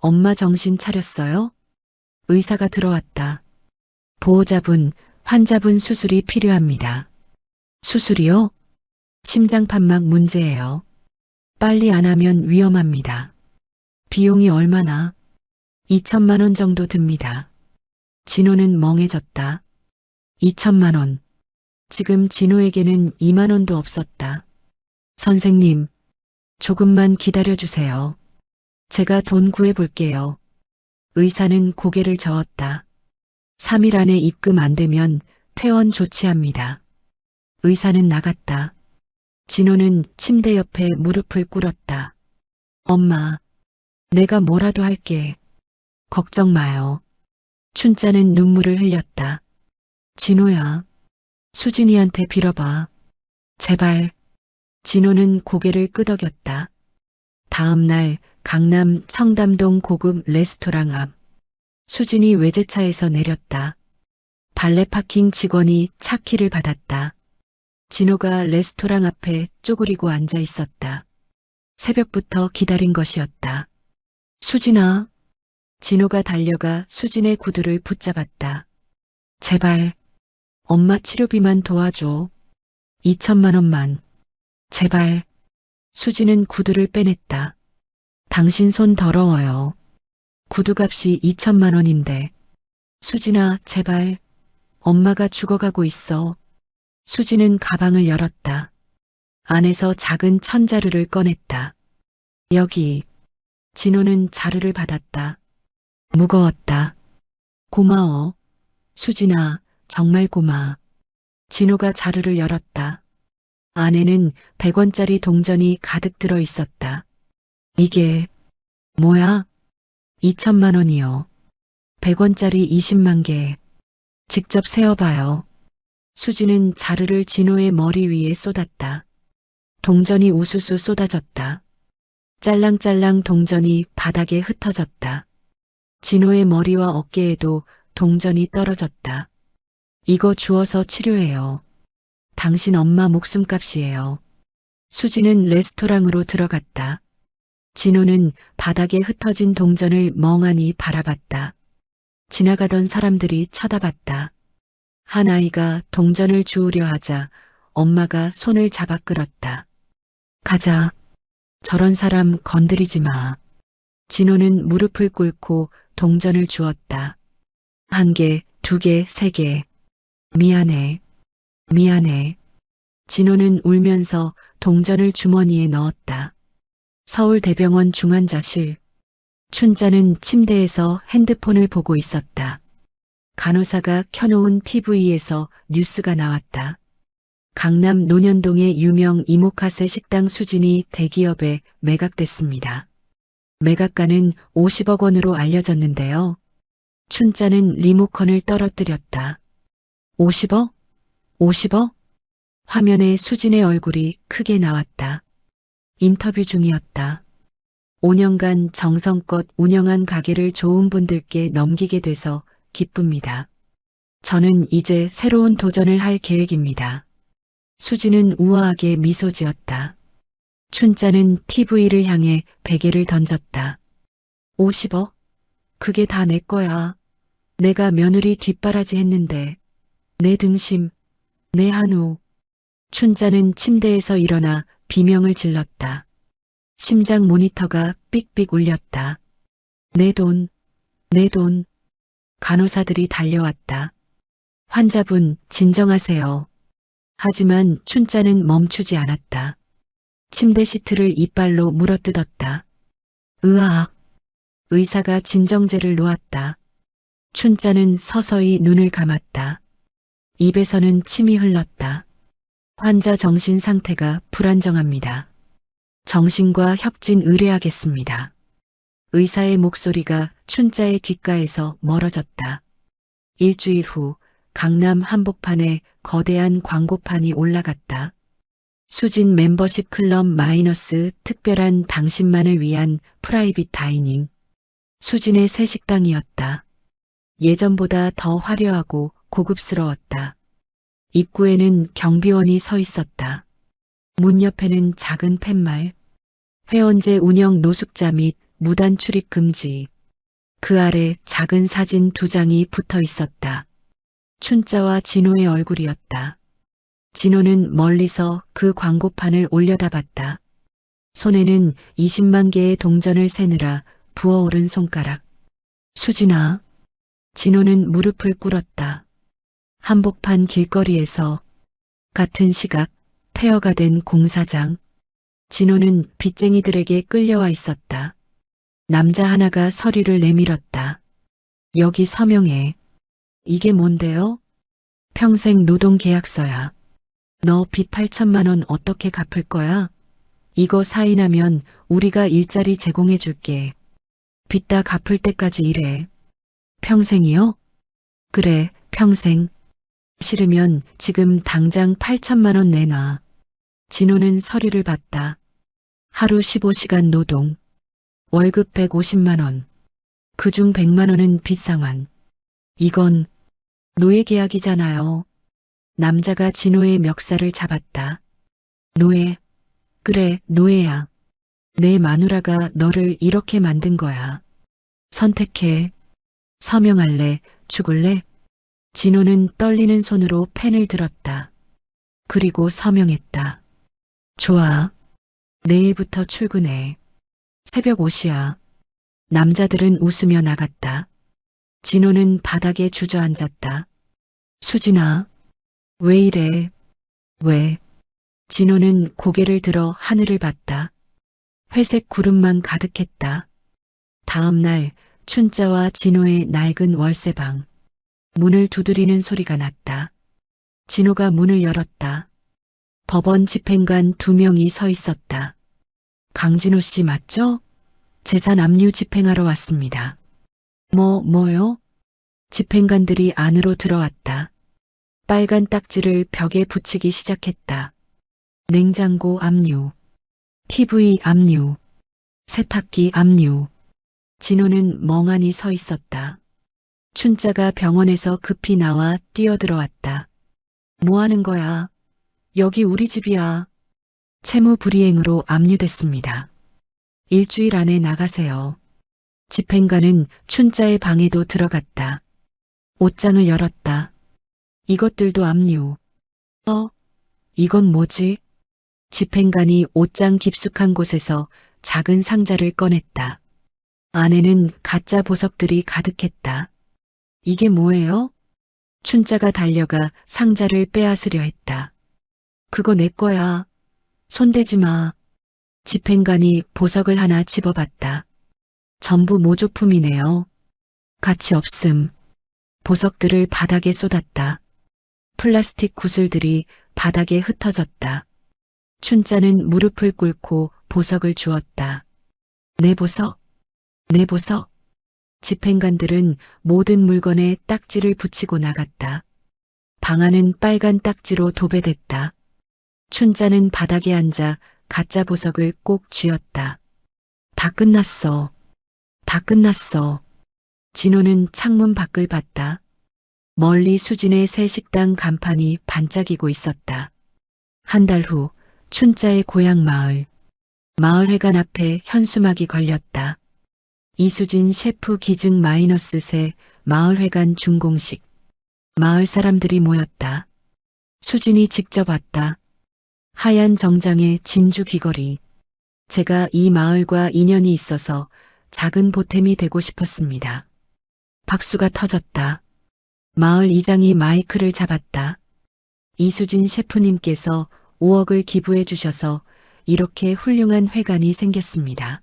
Speaker 1: 엄마 정신 차렸어요? 의사가 들어왔다. 보호자분, 환자분 수술이 필요합니다. 수술이요? 심장판막 문제예요. 빨리 안 하면 위험합니다. 비용이 얼마나? 2천만 원 정도 듭니다. 진호는 멍해졌다. 2천만 원. 지금 진호에게는 2만 원도 없었다. 선생님, 조금만 기다려주세요. 제가 돈 구해볼게요. 의사는 고개를 저었다. 3일 안에 입금 안 되면 퇴원 조치합니다. 의사는 나갔다. 진호는 침대 옆에 무릎을 꿇었다. 엄마, 내가 뭐라도 할게. 걱정 마요. 춘자는 눈물을 흘렸다. 진호야, 수진이한테 빌어봐. 제발. 진호는 고개를 끄덕였다. 다음 날 강남 청담동 고급 레스토랑 앞. 수진이 외제차에서 내렸다. 발레 파킹 직원이 차 키를 받았다. 진호가 레스토랑 앞에 쪼그리고 앉아 있었다. 새벽부터 기다린 것이었다. 수진아. 진호가 달려가 수진의 구두를 붙잡았다. 제발. 엄마 치료비만 도와줘. 2천만 원만. 제발. 수진은 구두를 빼냈다. 당신 손 더러워요. 구두값이 2천만 원인데. 수진아, 제발. 엄마가 죽어가고 있어. 수진은 가방을 열었다. 안에서 작은 천자루를 꺼냈다. 여기. 진호는 자루를 받았다. 무거웠다. 고마워. 수진아, 정말 고마. 진호가 자루를 열었다. 안에는 100원짜리 동전이 가득 들어 있었다. 이게 뭐야? 2천만 원이요. 100원짜리 20만 개. 직접 세어봐요. 수지는 자루를 진호의 머리 위에 쏟았다. 동전이 우수수 쏟아졌다. 짤랑짤랑 동전이 바닥에 흩어졌다. 진호의 머리와 어깨에도 동전이 떨어졌다. 이거 주워서 치료해요. 당신 엄마 목숨값이에요. 수지는 레스토랑으로 들어갔다. 진호는 바닥에 흩어진 동전을 멍하니 바라봤다. 지나가던 사람들이 쳐다봤다. 한 아이가 동전을 주우려 하자 엄마가 손을 잡아 끌었다. 가자. 저런 사람 건드리지 마. 진호는 무릎을 꿇고 동전을 주었다. 1개, 2개, 3개. 미안해. 미안해. 진호는 울면서 동전을 주머니에 넣었다. 서울대병원 중환자실. 춘자는 침대에서 핸드폰을 보고 있었다. 간호사가 켜놓은 TV에서 뉴스가 나왔다. 강남 논현동의 유명 이모카세 식당 수진이 대기업에 매각됐습니다. 매각가는 50억 원으로 알려졌는데요. 춘자는 리모컨을 떨어뜨렸다. 50억? 50억? 화면에 수진의 얼굴이 크게 나왔다. 인터뷰 중이었다. 5년간 정성껏 운영한 가게를 좋은 분들께 넘기게 돼서 기쁩니다. 저는 이제 새로운 도전을 할 계획입니다. 수지는 우아하게 미소 지었다. 춘자는 TV를 향해 베개를 던졌다. 50억? 그게 다 내 거야. 내가 며느리 뒷바라지 했는데. 내 등심, 내 한우. 춘자는 침대에서 일어나 비명을 질렀다. 심장 모니터가 삑삑 울렸다. 내 돈, 내 돈. 간호사들이 달려왔다. 환자분, 진정하세요. 하지만 춘자는 멈추지 않았다. 침대 시트를 이빨로 물어뜯었다. 으악. 의사가 진정제를 놓았다. 춘자는 서서히 눈을 감았다. 입에서는 침이 흘렀다. 환자 정신 상태가 불안정합니다. 정신과 협진 의뢰하겠습니다. 의사의 목소리가 춘자의 귓가에서 멀어졌다. 일주일 후 강남 한복판에 거대한 광고판이 올라갔다. 수진 멤버십 클럽 마이너스 특별한 당신만을 위한 프라이빗 다이닝. 수진의 새 식당이었다. 예전보다 더 화려하고 고급스러웠다. 입구에는 경비원이 서 있었다. 문 옆에는 작은 팻말. 회원제 운영 노숙자 및 무단 출입 금지. 그 아래 작은 사진 두 장이 붙어 있었다. 춘자와 진호의 얼굴이었다. 진호는 멀리서 그 광고판을 올려다봤다. 손에는 20만 개의 동전을 세느라 부어오른 손가락. 수진아. 진호는 무릎을 꿇었다. 한복판 길거리에서 같은 시각 폐허가 된 공사장. 진호는 빚쟁이들에게 끌려와 있었다. 남자 하나가 서류를 내밀었다. 여기 서명해. 이게 뭔데요? 평생 노동계약서야. 너 빚 8천만 원 어떻게 갚을 거야? 이거 사인하면 우리가 일자리 제공해 줄게. 빚 다 갚을 때까지 일해. 평생이요? 그래, 평생. 싫으면 지금 당장 8천만 원 내놔. 진호는 서류를 봤다. 하루 15시간 노동. 월급 150만 원. 그중 100만 원은 빚상환. 이건 노예계약이잖아요. 남자가 진호의 멱살을 잡았다. 노예. 그래, 노예야. 내 마누라가 너를 이렇게 만든 거야. 선택해. 서명할래, 죽을래? 진호는 떨리는 손으로 펜을 들었다. 그리고 서명했다. 좋아. 내일부터 출근해. 새벽 5시야. 남자들은 웃으며 나갔다. 진호는 바닥에 주저앉았다. 수진아, 왜 이래? 왜? 진호는 고개를 들어 하늘을 봤다. 회색 구름만 가득했다. 다음 날 춘자와 진호의 낡은 월세방. 문을 두드리는 소리가 났다. 진호가 문을 열었다. 법원 집행관 2명이 서 있었다. 강진호 씨 맞죠? 재산 압류 집행하러 왔습니다. 뭐요? 집행관들이 안으로 들어왔다. 빨간 딱지를 벽에 붙이기 시작했다. 냉장고 압류, TV 압류, 세탁기 압류. 진호는 멍하니 서 있었다. 춘자가 병원에서 급히 나와 뛰어들어왔다. 뭐 하는 거야? 여기 우리 집이야. 채무 불이행으로 압류됐습니다. 일주일 안에 나가세요. 집행관은 춘자의 방에도 들어갔다. 옷장을 열었다. 이것들도 압류. 이건 뭐지? 집행관이 옷장 깊숙한 곳에서 작은 상자를 꺼냈다. 안에는 가짜 보석들이 가득했다. 이게 뭐예요? 춘자가 달려가 상자를 빼앗으려 했다. 그거 내 거야. 손대지 마. 집행관이 보석을 하나 집어봤다. 전부 모조품이네요. 가치 없음. 보석들을 바닥에 쏟았다. 플라스틱 구슬들이 바닥에 흩어졌다. 춘자는 무릎을 꿇고 보석을 주었다. 내 보석, 내 보석. 집행관들은 모든 물건에 딱지를 붙이고 나갔다. 방 안은 빨간 딱지로 도배됐다. 춘자는 바닥에 앉아 가짜 보석을 꼭 쥐었다. 다 끝났어. 다 끝났어. 진호는 창문 밖을 봤다. 멀리 수진의 새 식당 간판이 반짝이고 있었다. 한 달 후 춘자의 고향 마을. 마을회관 앞에 현수막이 걸렸다. 이수진 셰프 기증 마이너스 세 마을회관 준공식. 마을 사람들이 모였다. 수진이 직접 왔다. 하얀 정장에 진주 귀걸이. 제가 이 마을과 인연이 있어서 작은 보탬이 되고 싶었습니다. 박수가 터졌다. 마을 이장이 마이크를 잡았다. 이수진 셰프님께서 5억을 기부해 주셔서 이렇게 훌륭한 회관이 생겼습니다.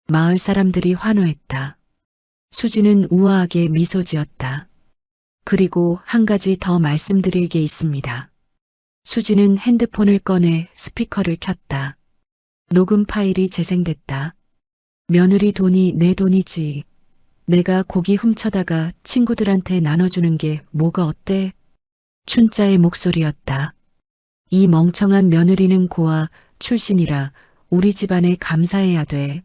Speaker 1: 마을 사람들이 환호했다. 수진은 우아하게 미소 지었다. 그리고 한 가지 더 말씀드릴 게 있습니다. 수진은 핸드폰을 꺼내 스피커를 켰다. 녹음 파일이 재생됐다. 며느리 돈이 내 돈이지. 내가 고기 훔쳐다가 친구들한테 나눠주는 게 뭐가 어때? 춘자의 목소리였다. 이 멍청한 며느리는 고아 출신이라 우리 집안에 감사해야 돼.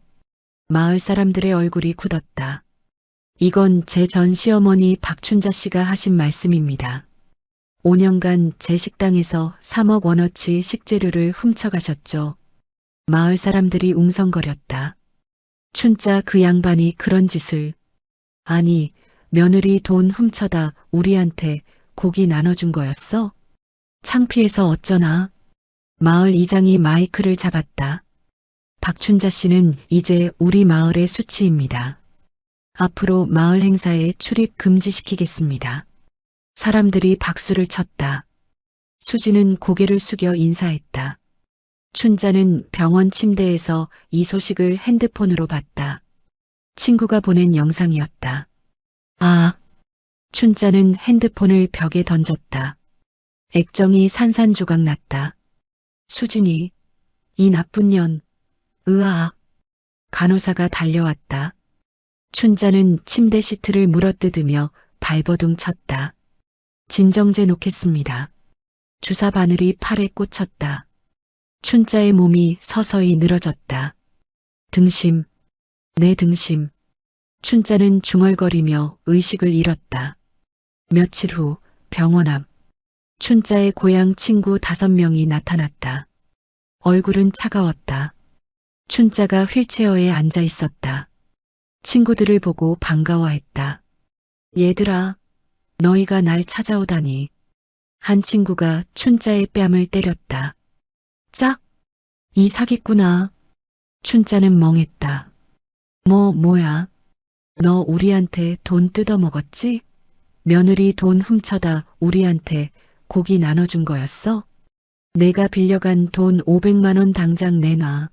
Speaker 1: 마을 사람들의 얼굴이 굳었다. 이건 제 전 시어머니 박춘자 씨가 하신 말씀입니다. 5년간 제 식당에서 3억 원어치 식재료를 훔쳐가셨죠. 마을 사람들이 웅성거렸다. 춘자 그 양반이 그런 짓을. 아니, 며느리 돈 훔쳐다 우리한테 고기 나눠준 거였어? 창피해서 어쩌나. 마을 이장이 마이크를 잡았다. 박춘자 씨는 이제 우리 마을의 수치입니다. 앞으로 마을 행사에 출입 금지시키겠습니다. 사람들이 박수를 쳤다. 수지는 고개를 숙여 인사했다. 춘자는 병원 침대에서 이 소식을 핸드폰으로 봤다. 친구가 보낸 영상이었다. 아, 춘자는 핸드폰을 벽에 던졌다. 액정이 산산조각 났다. 수진이, 이 나쁜 년, 으악. 간호사가 달려왔다. 춘자는 침대 시트를 물어뜯으며 발버둥 쳤다. 진정제 놓겠습니다. 주사 바늘이 팔에 꽂혔다. 춘자의 몸이 서서히 늘어졌다. 등심, 내 등심. 춘자는 중얼거리며 의식을 잃었다. 며칠 후 병원 앞. 춘자의 고향 친구 5명이 나타났다. 얼굴은 차가웠다. 춘자가 휠체어에 앉아 있었다. 친구들을 보고 반가워했다. 얘들아, 너희가 날 찾아오다니. 한 친구가 춘자의 뺨을 때렸다. 짝! 이 사기꾼아. 춘자는 멍했다. 뭐야? 너 우리한테 돈 뜯어먹었지? 며느리 돈 훔쳐다 우리한테 고기 나눠준 거였어? 내가 빌려간 돈 500만 원 당장 내놔.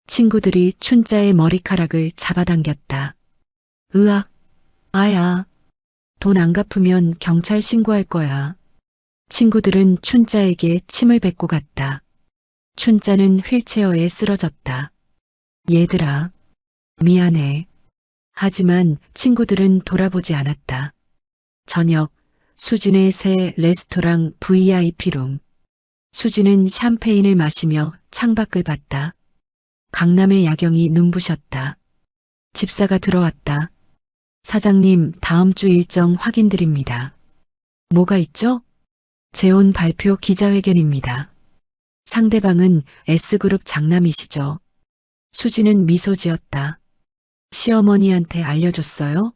Speaker 1: 친구들이 춘자의 머리카락을 잡아당겼다. 으악, 아야. 돈 안 갚으면 경찰 신고할 거야. 친구들은 춘자에게 침을 뱉고 갔다. 춘자는 휠체어에 쓰러졌다. 얘들아, 미안해. 하지만 친구들은 돌아보지 않았다. 저녁, 수진의 새 레스토랑 VIP룸. 수진은 샴페인을 마시며 창밖을 봤다. 강남의 야경이 눈부셨다. 집사가 들어왔다. 사장님, 다음 주 일정 확인드립니다. 뭐가 있죠? 재혼 발표 기자회견입니다. 상대방은 S그룹 장남이시죠. 수지는 미소 지었다. 시어머니한테 알려줬어요?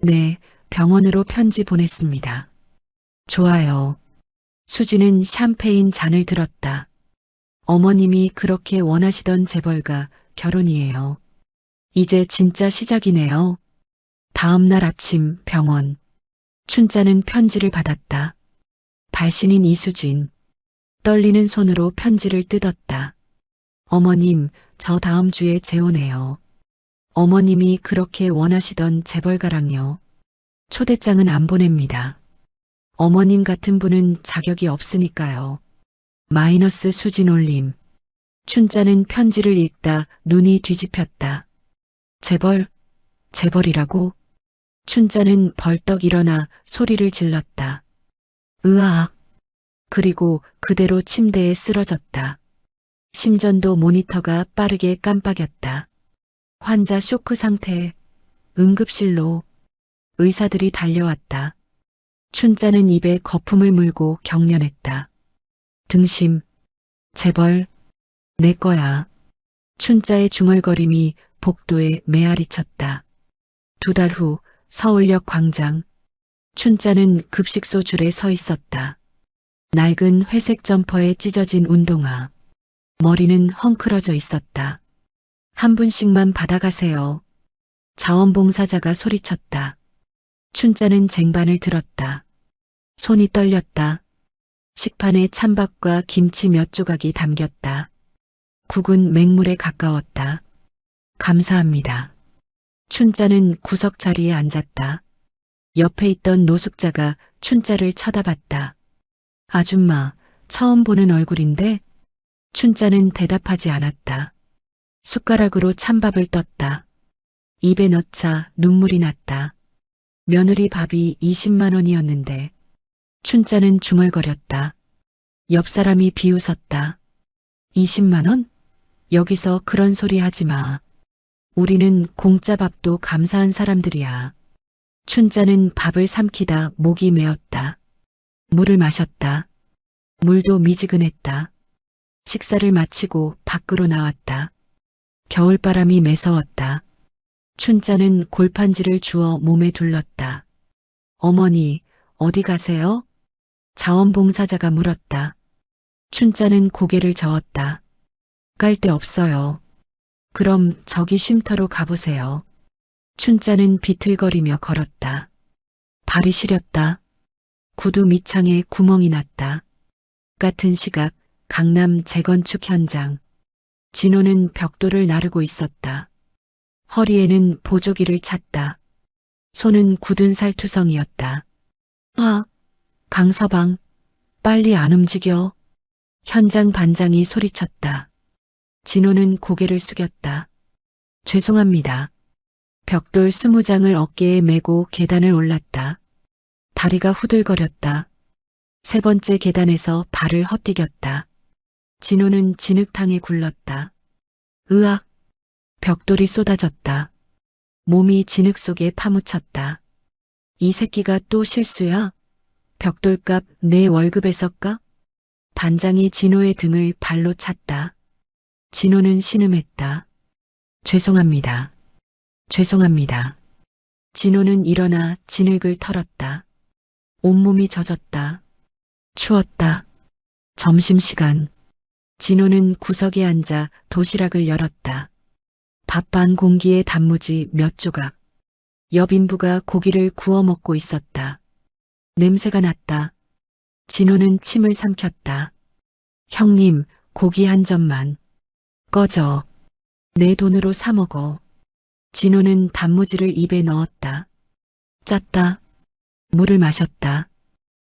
Speaker 1: 네, 병원으로 편지 보냈습니다. 좋아요. 수지는 샴페인 잔을 들었다. 어머님이 그렇게 원하시던 재벌과 결혼이에요. 이제 진짜 시작이네요. 다음 날 아침 병원. 춘자는 편지를 받았다. 발신인 이수진. 떨리는 손으로 편지를 뜯었다. 어머님, 저 다음 주에 재혼해요. 어머님이 그렇게 원하시던 재벌가랑요. 초대장은 안 보냅니다. 어머님 같은 분은 자격이 없으니까요. 마이너스 수진 올림. 춘자는 편지를 읽다 눈이 뒤집혔다. 재벌이라고? 춘자는 벌떡 일어나 소리를 질렀다. 으악. 그리고 그대로 침대에 쓰러졌다. 심전도 모니터가 빠르게 깜빡였다. 환자 쇼크 상태. 응급실로. 의사들이 달려왔다. 춘자는 입에 거품을 물고 경련했다. 등심. 재벌. 내 거야. 춘자의 중얼거림이 복도에 메아리 쳤다. 2달 후 서울역 광장. 춘자는 급식소 줄에 서 있었다. 낡은 회색 점퍼에 찢어진 운동화. 머리는 헝클어져 있었다. 한 분씩만 받아가세요. 자원봉사자가 소리쳤다. 춘자는 쟁반을 들었다. 손이 떨렸다. 식판에 찬밥과 김치 몇 조각이 담겼다. 국은 맹물에 가까웠다. 감사합니다. 춘자는 구석 자리에 앉았다. 옆에 있던 노숙자가 춘자를 쳐다봤다. 아줌마, 처음 보는 얼굴인데? 춘자는 대답하지 않았다. 숟가락으로 찬밥을 떴다. 입에 넣자 눈물이 났다. 며느리 밥이 20만 원이었는데 춘자는 중얼거렸다. 옆 사람이 비웃었다. 20만 원? 여기서 그런 소리 하지 마. 우리는 공짜 밥도 감사한 사람들이야. 춘자는 밥을 삼키다 목이 메었다. 물을 마셨다. 물도 미지근했다. 식사를 마치고 밖으로 나왔다. 겨울바람이 매서웠다. 춘자는 골판지를 주워 몸에 둘렀다. 어머니, 어디 가세요? 자원봉사자가 물었다. 춘자는 고개를 저었다. 갈 데 없어요. 그럼 저기 쉼터로 가보세요. 춘자는 비틀거리며 걸었다. 발이 시렸다. 구두 밑창에 구멍이 났다. 같은 시각 강남 재건축 현장. 진호는 벽돌을 나르고 있었다. 허리에는 보조기를 찼다. 손은 굳은 살투성이었다. 강서방, 빨리 안 움직여. 현장 반장이 소리쳤다. 진호는 고개를 숙였다. 죄송합니다. 벽돌 20장을 어깨에 메고 계단을 올랐다. 다리가 후들거렸다. 세 번째 계단에서 발을 헛디뎠다. 진호는 진흙탕에 굴렀다. 으악! 벽돌이 쏟아졌다. 몸이 진흙 속에 파묻혔다. 이 새끼가 또 실수야? 벽돌값 내 월급에서 까? 반장이 진호의 등을 발로 찼다. 진호는 신음했다. 죄송합니다. 죄송합니다. 진호는 일어나 진흙을 털었다. 온몸이 젖었다. 추웠다. 점심시간. 진호는 구석에 앉아 도시락을 열었다. 밥반 공기에 단무지 몇 조각. 옆 인부가 고기를 구워 먹고 있었다. 냄새가 났다. 진호는 침을 삼켰다. 형님, 고기 한 점만. 꺼져. 내 돈으로 사 먹어. 진호는 단무지를 입에 넣었다. 짰다. 물을 마셨다.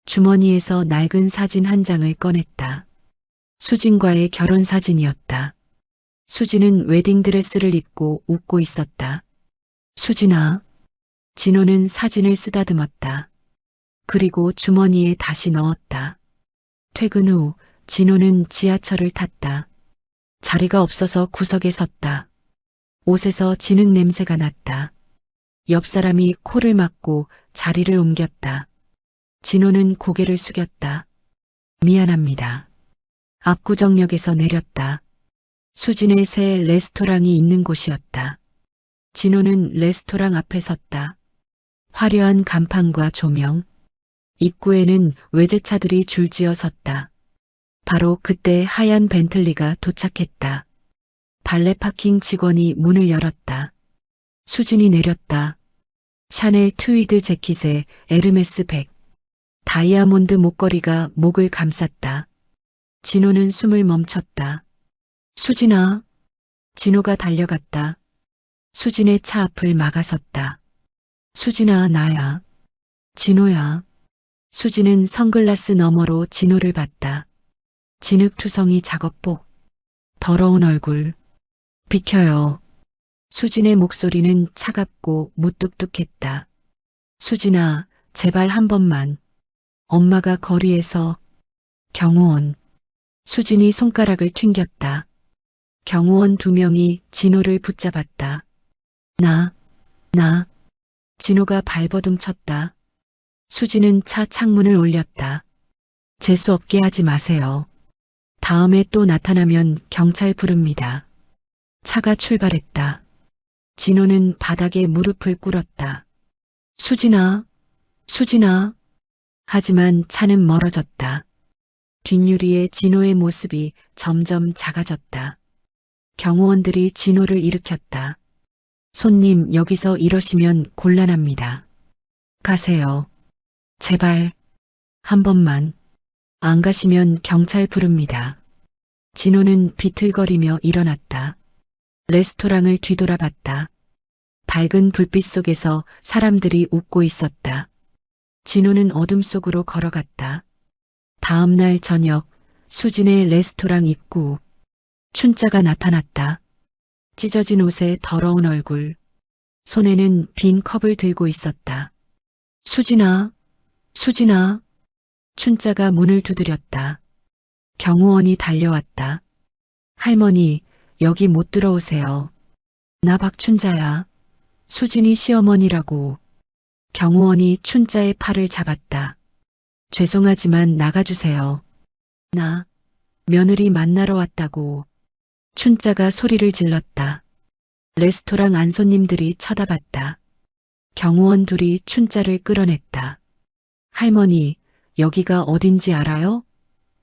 Speaker 1: 주머니에서 낡은 사진 한 장을 꺼냈다. 수진과의 결혼 사진이었다. 수진은 웨딩드레스를 입고 웃고 있었다. 수진아. 진호는 사진을 쓰다듬었다. 그리고 주머니에 다시 넣었다. 퇴근 후 진호는 지하철을 탔다. 자리가 없어서 구석에 섰다. 옷에서 진흙 냄새가 났다. 옆 사람이 코를 막고 자리를 옮겼다. 진호는 고개를 숙였다. 미안합니다. 압구정역에서 내렸다. 수진의 새 레스토랑이 있는 곳이었다. 진호는 레스토랑 앞에 섰다. 화려한 간판과 조명. 입구에는 외제차들이 줄지어 섰다. 바로 그때 하얀 벤틀리가 도착했다. 발레 파킹 직원이 문을 열었다. 수진이 내렸다. 샤넬 트위드 재킷에 에르메스 백. 다이아몬드 목걸이가 목을 감쌌다. 진호는 숨을 멈췄다. 수진아. 진호가 달려갔다. 수진의 차 앞을 막아섰다. 수진아, 나야. 진호야. 수진은 선글라스 너머로 진호를 봤다. 진흙투성이 작업복. 더러운 얼굴. 비켜요. 수진의 목소리는 차갑고 무뚝뚝했다. 수진아, 제발 한 번만. 엄마가 거리에서. 경호원. 수진이 손가락을 튕겼다. 경호원 2명이 진호를 붙잡았다. 나. 진호가 발버둥 쳤다. 수진은 차 창문을 올렸다. 재수 없게 하지 마세요. 다음에 또 나타나면 경찰 부릅니다. 차가 출발했다. 진호는 바닥에 무릎을 꿇었다. 수진아. 하지만 차는 멀어졌다. 뒷유리에 진호의 모습이 점점 작아졌다. 경호원들이 진호를 일으켰다. 손님, 여기서 이러시면 곤란합니다. 가세요. 제발. 한 번만. 안 가시면 경찰 부릅니다. 진호는 비틀거리며 일어났다. 레스토랑을 뒤돌아봤다. 밝은 불빛 속에서 사람들이 웃고 있었다. 진호는 어둠 속으로 걸어갔다. 다음 날 저녁, 수진의 레스토랑 입구. 춘자가 나타났다. 찢어진 옷에 더러운 얼굴. 손에는 빈 컵을 들고 있었다. 수진아. 춘자가 문을 두드렸다. 경호원이 달려왔다. 할머니, 여기 못 들어오세요. 나 박춘자야. 수진이 시어머니라고. 경호원이 춘자의 팔을 잡았다. 죄송하지만 나가주세요. 나 며느리 만나러 왔다고. 춘자가 소리를 질렀다. 레스토랑 안 손님들이 쳐다봤다. 경호원 둘이 춘자를 끌어냈다. 할머니, 여기가 어딘지 알아요?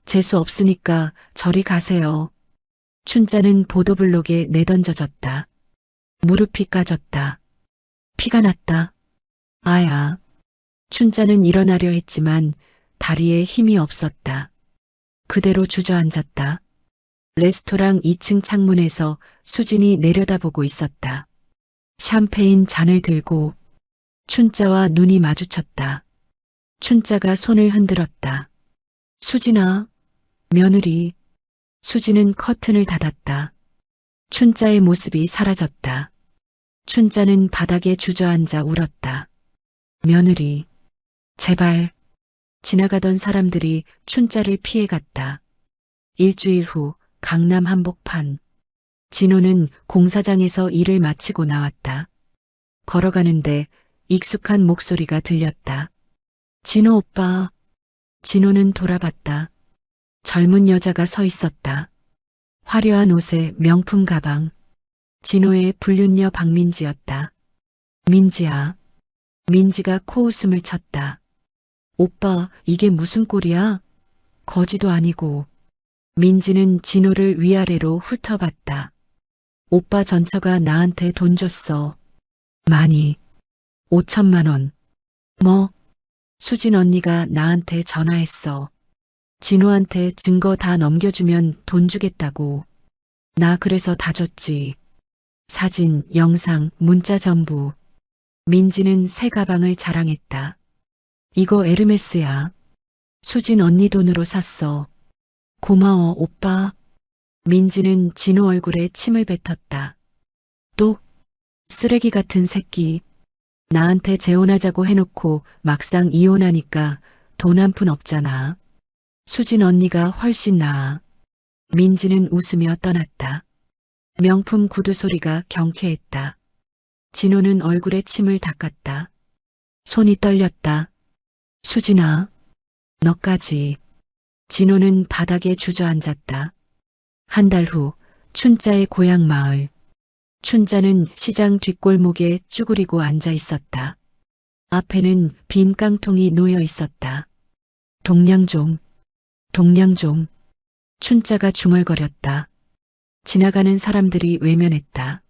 Speaker 1: 재수 없으니까 저리 가세요. 춘자는 보도블록에 내던져졌다. 무릎이 까졌다. 피가 났다. 아야. 춘자는 일어나려 했지만 다리에 힘이 없었다. 그대로 주저앉았다. 레스토랑 2층 창문에서 수진이 내려다보고 있었다. 샴페인 잔을 들고 춘자와 눈이 마주쳤다. 춘자가 손을 흔들었다. 수진아, 며느리. 수진은 커튼을 닫았다. 춘자의 모습이 사라졌다. 춘자는 바닥에 주저앉아 울었다. 며느리, 제발. 지나가던 사람들이 춘자를 피해갔다. 일주일 후 강남 한복판. 진호는 공사장에서 일을 마치고 나왔다. 걸어가는데 익숙한 목소리가 들렸다. 진호 오빠. 진호는 돌아봤다. 젊은 여자가 서 있었다. 화려한 옷에 명품 가방. 진호의 불륜녀 박민지였다. 민지야. 민지가 코웃음을 쳤다. 오빠, 이게 무슨 꼴이야? 거지도 아니고. 민지는 진호를 위아래로 훑어봤다. 오빠 전처가 나한테 돈 줬어. 많이. 5천만 원. 뭐? 수진 언니가 나한테 전화했어. 진호한테 증거 다 넘겨주면 돈 주겠다고. 나 그래서 다 줬지. 사진, 영상, 문자 전부. 민지는 새 가방을 자랑했다. 이거 에르메스야. 수진 언니 돈으로 샀어. 고마워, 오빠. 민지는 진호 얼굴에 침을 뱉었다. 또, 쓰레기 같은 새끼. 나한테 재혼하자고 해놓고 막상 이혼하니까 돈 한 푼 없잖아. 수진 언니가 훨씬 나아. 민지는 웃으며 떠났다. 명품 구두 소리가 경쾌했다. 진호는 얼굴에 침을 닦았다. 손이 떨렸다. 수진아, 너까지. 진호는 바닥에 주저앉았다. 한 달 후 춘자의 고향 마을. 춘자는 시장 뒷골목에 쭈그리고 앉아 있었다. 앞에는 빈 깡통이 놓여 있었다. 동량종, 동량종. 춘자가 중얼거렸다. 지나가는 사람들이 외면했다.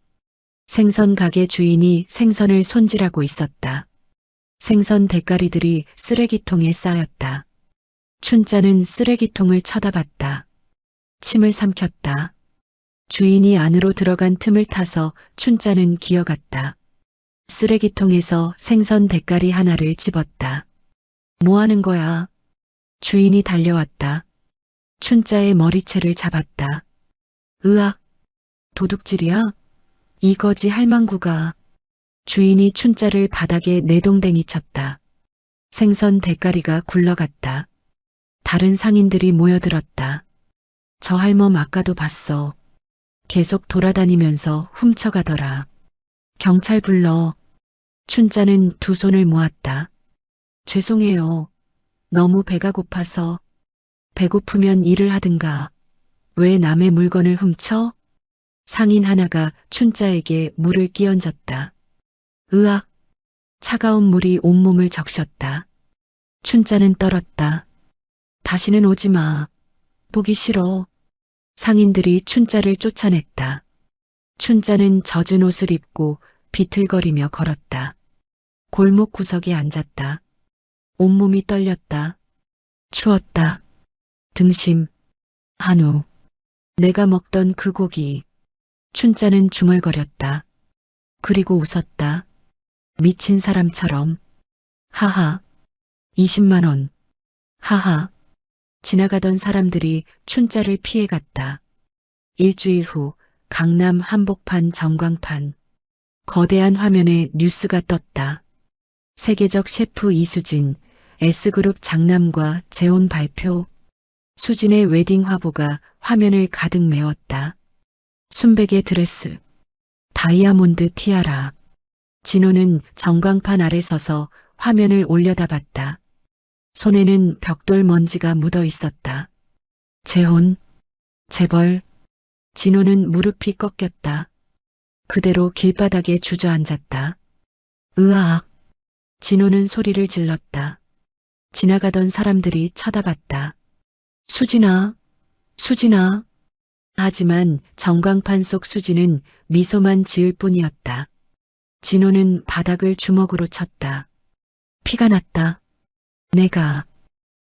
Speaker 1: 생선 가게 주인이 생선을 손질하고 있었다. 생선 대가리들이 쓰레기통에 쌓였다. 춘자는 쓰레기통을 쳐다봤다. 침을 삼켰다. 주인이 안으로 들어간 틈을 타서 춘자는 기어갔다. 쓰레기통에서 생선 대가리 하나를 집었다. 뭐 하는 거야? 주인이 달려왔다. 춘자의 머리채를 잡았다. 으악, 도둑질이야? 이거지 할망구가. 주인이 춘자를 바닥에 내동댕이 쳤다. 생선 대가리가 굴러갔다. 다른 상인들이 모여들었다. 저 할멈 아까도 봤어. 계속 돌아다니면서 훔쳐가더라. 경찰 불러. 춘자는 두 손을 모았다. 죄송해요. 너무 배가 고파서. 배고프면 일을 하든가. 왜 남의 물건을 훔쳐? 상인 하나가 춘자에게 물을 끼얹었다. 으악! 차가운 물이 온몸을 적셨다. 춘자는 떨었다. 다시는 오지 마. 보기 싫어. 상인들이 춘자를 쫓아냈다. 춘자는 젖은 옷을 입고 비틀거리며 걸었다. 골목 구석에 앉았다. 온몸이 떨렸다. 추웠다. 등심, 한우, 내가 먹던 그 고기. 춘자는 중얼거렸다. 그리고 웃었다. 미친 사람처럼. 하하. 20만 원. 하하. 지나가던 사람들이 춘자를 피해갔다. 일주일 후 강남 한복판 전광판. 거대한 화면에 뉴스가 떴다. 세계적 셰프 이수진, S그룹 장남과 재혼 발표. 수진의 웨딩 화보가 화면을 가득 메웠다. 순백의 드레스, 다이아몬드 티아라. 진호는 전광판 아래 서서 화면을 올려다봤다. 손에는 벽돌 먼지가 묻어 있었다. 재혼, 재벌. 진호는 무릎이 꺾였다. 그대로 길바닥에 주저앉았다. 으악! 진호는 소리를 질렀다. 지나가던 사람들이 쳐다봤다. 수진아, 수진아. 하지만 전광판 속 수진은 미소만 지을 뿐이었다. 진호는 바닥을 주먹으로 쳤다. 피가 났다.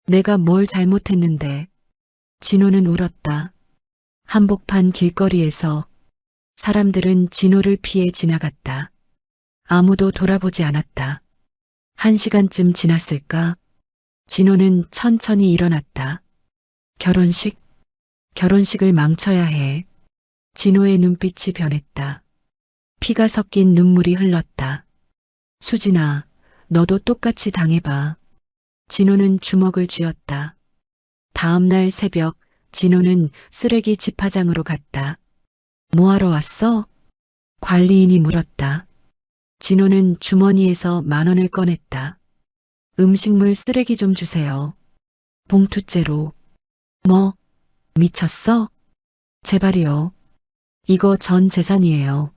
Speaker 1: 내가 뭘 잘못했는데. 진호는 울었다. 한복판 길거리에서 사람들은 진호를 피해 지나갔다. 아무도 돌아보지 않았다. 1시간쯤 지났을까? 진호는 천천히 일어났다. 결혼식을 망쳐야 해. 진호의 눈빛이 변했다. 피가 섞인 눈물이 흘렀다. 수진아, 너도 똑같이 당해봐. 진호는 주먹을 쥐었다. 다음 날 새벽, 진호는 쓰레기 집화장으로 갔다. 뭐하러 왔어? 관리인이 물었다. 진호는 주머니에서 10,000원을 꺼냈다. 음식물 쓰레기 좀 주세요. 봉투째로. 뭐? 미쳤어? 제발이요. 이거 전 재산이에요.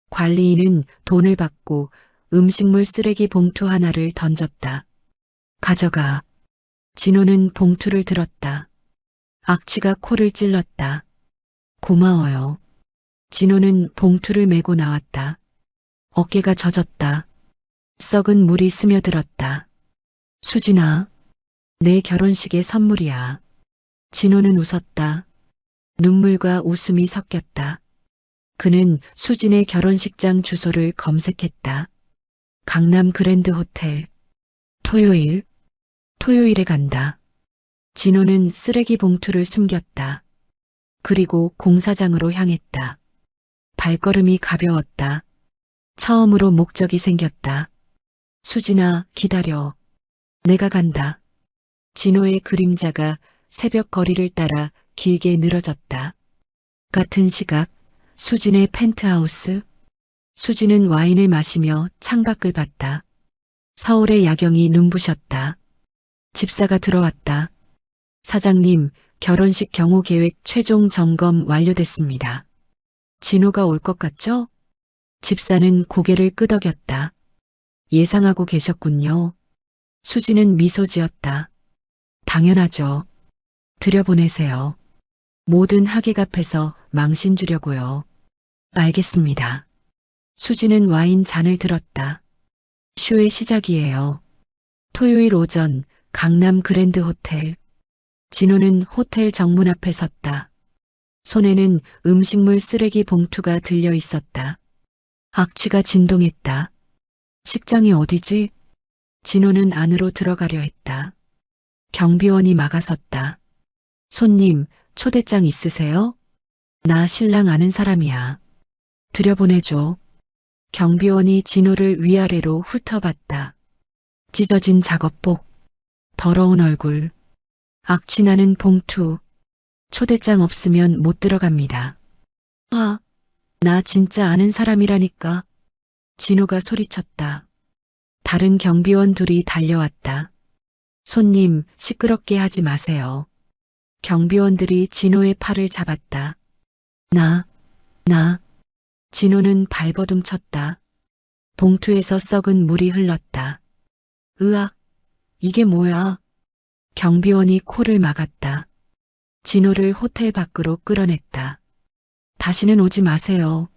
Speaker 1: 관리인은 돈을 받고 음식물 쓰레기 봉투 하나를 던졌다. 가져가. 진호는 봉투를 들었다. 악취가 코를 찔렀다. 고마워요. 진호는 봉투를 메고 나왔다. 어깨가 젖었다. 썩은 물이 스며들었다. 수진아, 내 결혼식의 선물이야. 진호는 웃었다. 눈물과 웃음이 섞였다. 그는 수진의 결혼식장 주소를 검색했다. 강남 그랜드 호텔. 토요일에 간다. 진호는 쓰레기 봉투를 숨겼다. 그리고 공사장으로 향했다. 발걸음이 가벼웠다. 처음으로 목적이 생겼다. 수진아, 기다려. 내가 간다. 진호의 그림자가 새벽 거리를 따라 길게 늘어졌다. 같은 시각, 수진의 펜트하우스. 수진은 와인을 마시며 창밖을 봤다. 서울의 야경이 눈부셨다. 집사가 들어왔다. 사장님, 결혼식 경호 계획 최종 점검 완료됐습니다. 진호가 올 것 같죠? 집사는 고개를 끄덕였다. 예상하고 계셨군요. 수진은 미소 지었다. 당연하죠. 들여보내세요. 모든 하객 앞에서 망신 주려고요. 알겠습니다. 수진은 와인 잔을 들었다. 쇼의 시작이에요. 토요일 오전 강남 그랜드 호텔. 진호는 호텔 정문 앞에 섰다. 손에는 음식물 쓰레기 봉투가 들려 있었다. 악취가 진동했다. 식장이 어디지? 진호는 안으로 들어가려 했다. 경비원이 막아섰다. 손님, 초대장 있으세요? 나 신랑 아는 사람이야. 들여보내줘. 경비원이 진호를 위아래로 훑어봤다. 찢어진 작업복, 더러운 얼굴, 악취나는 봉투. 초대장 없으면 못 들어갑니다. 아, 나 진짜 아는 사람이라니까. 진호가 소리쳤다. 다른 경비원 둘이 달려왔다. 손님, 시끄럽게 하지 마세요. 경비원들이 진호의 팔을 잡았다. 나. 진호는 발버둥 쳤다. 봉투에서 썩은 물이 흘렀다. 으악, 이게 뭐야? 경비원이 코를 막았다. 진호를 호텔 밖으로 끌어냈다. 다시는 오지 마세요.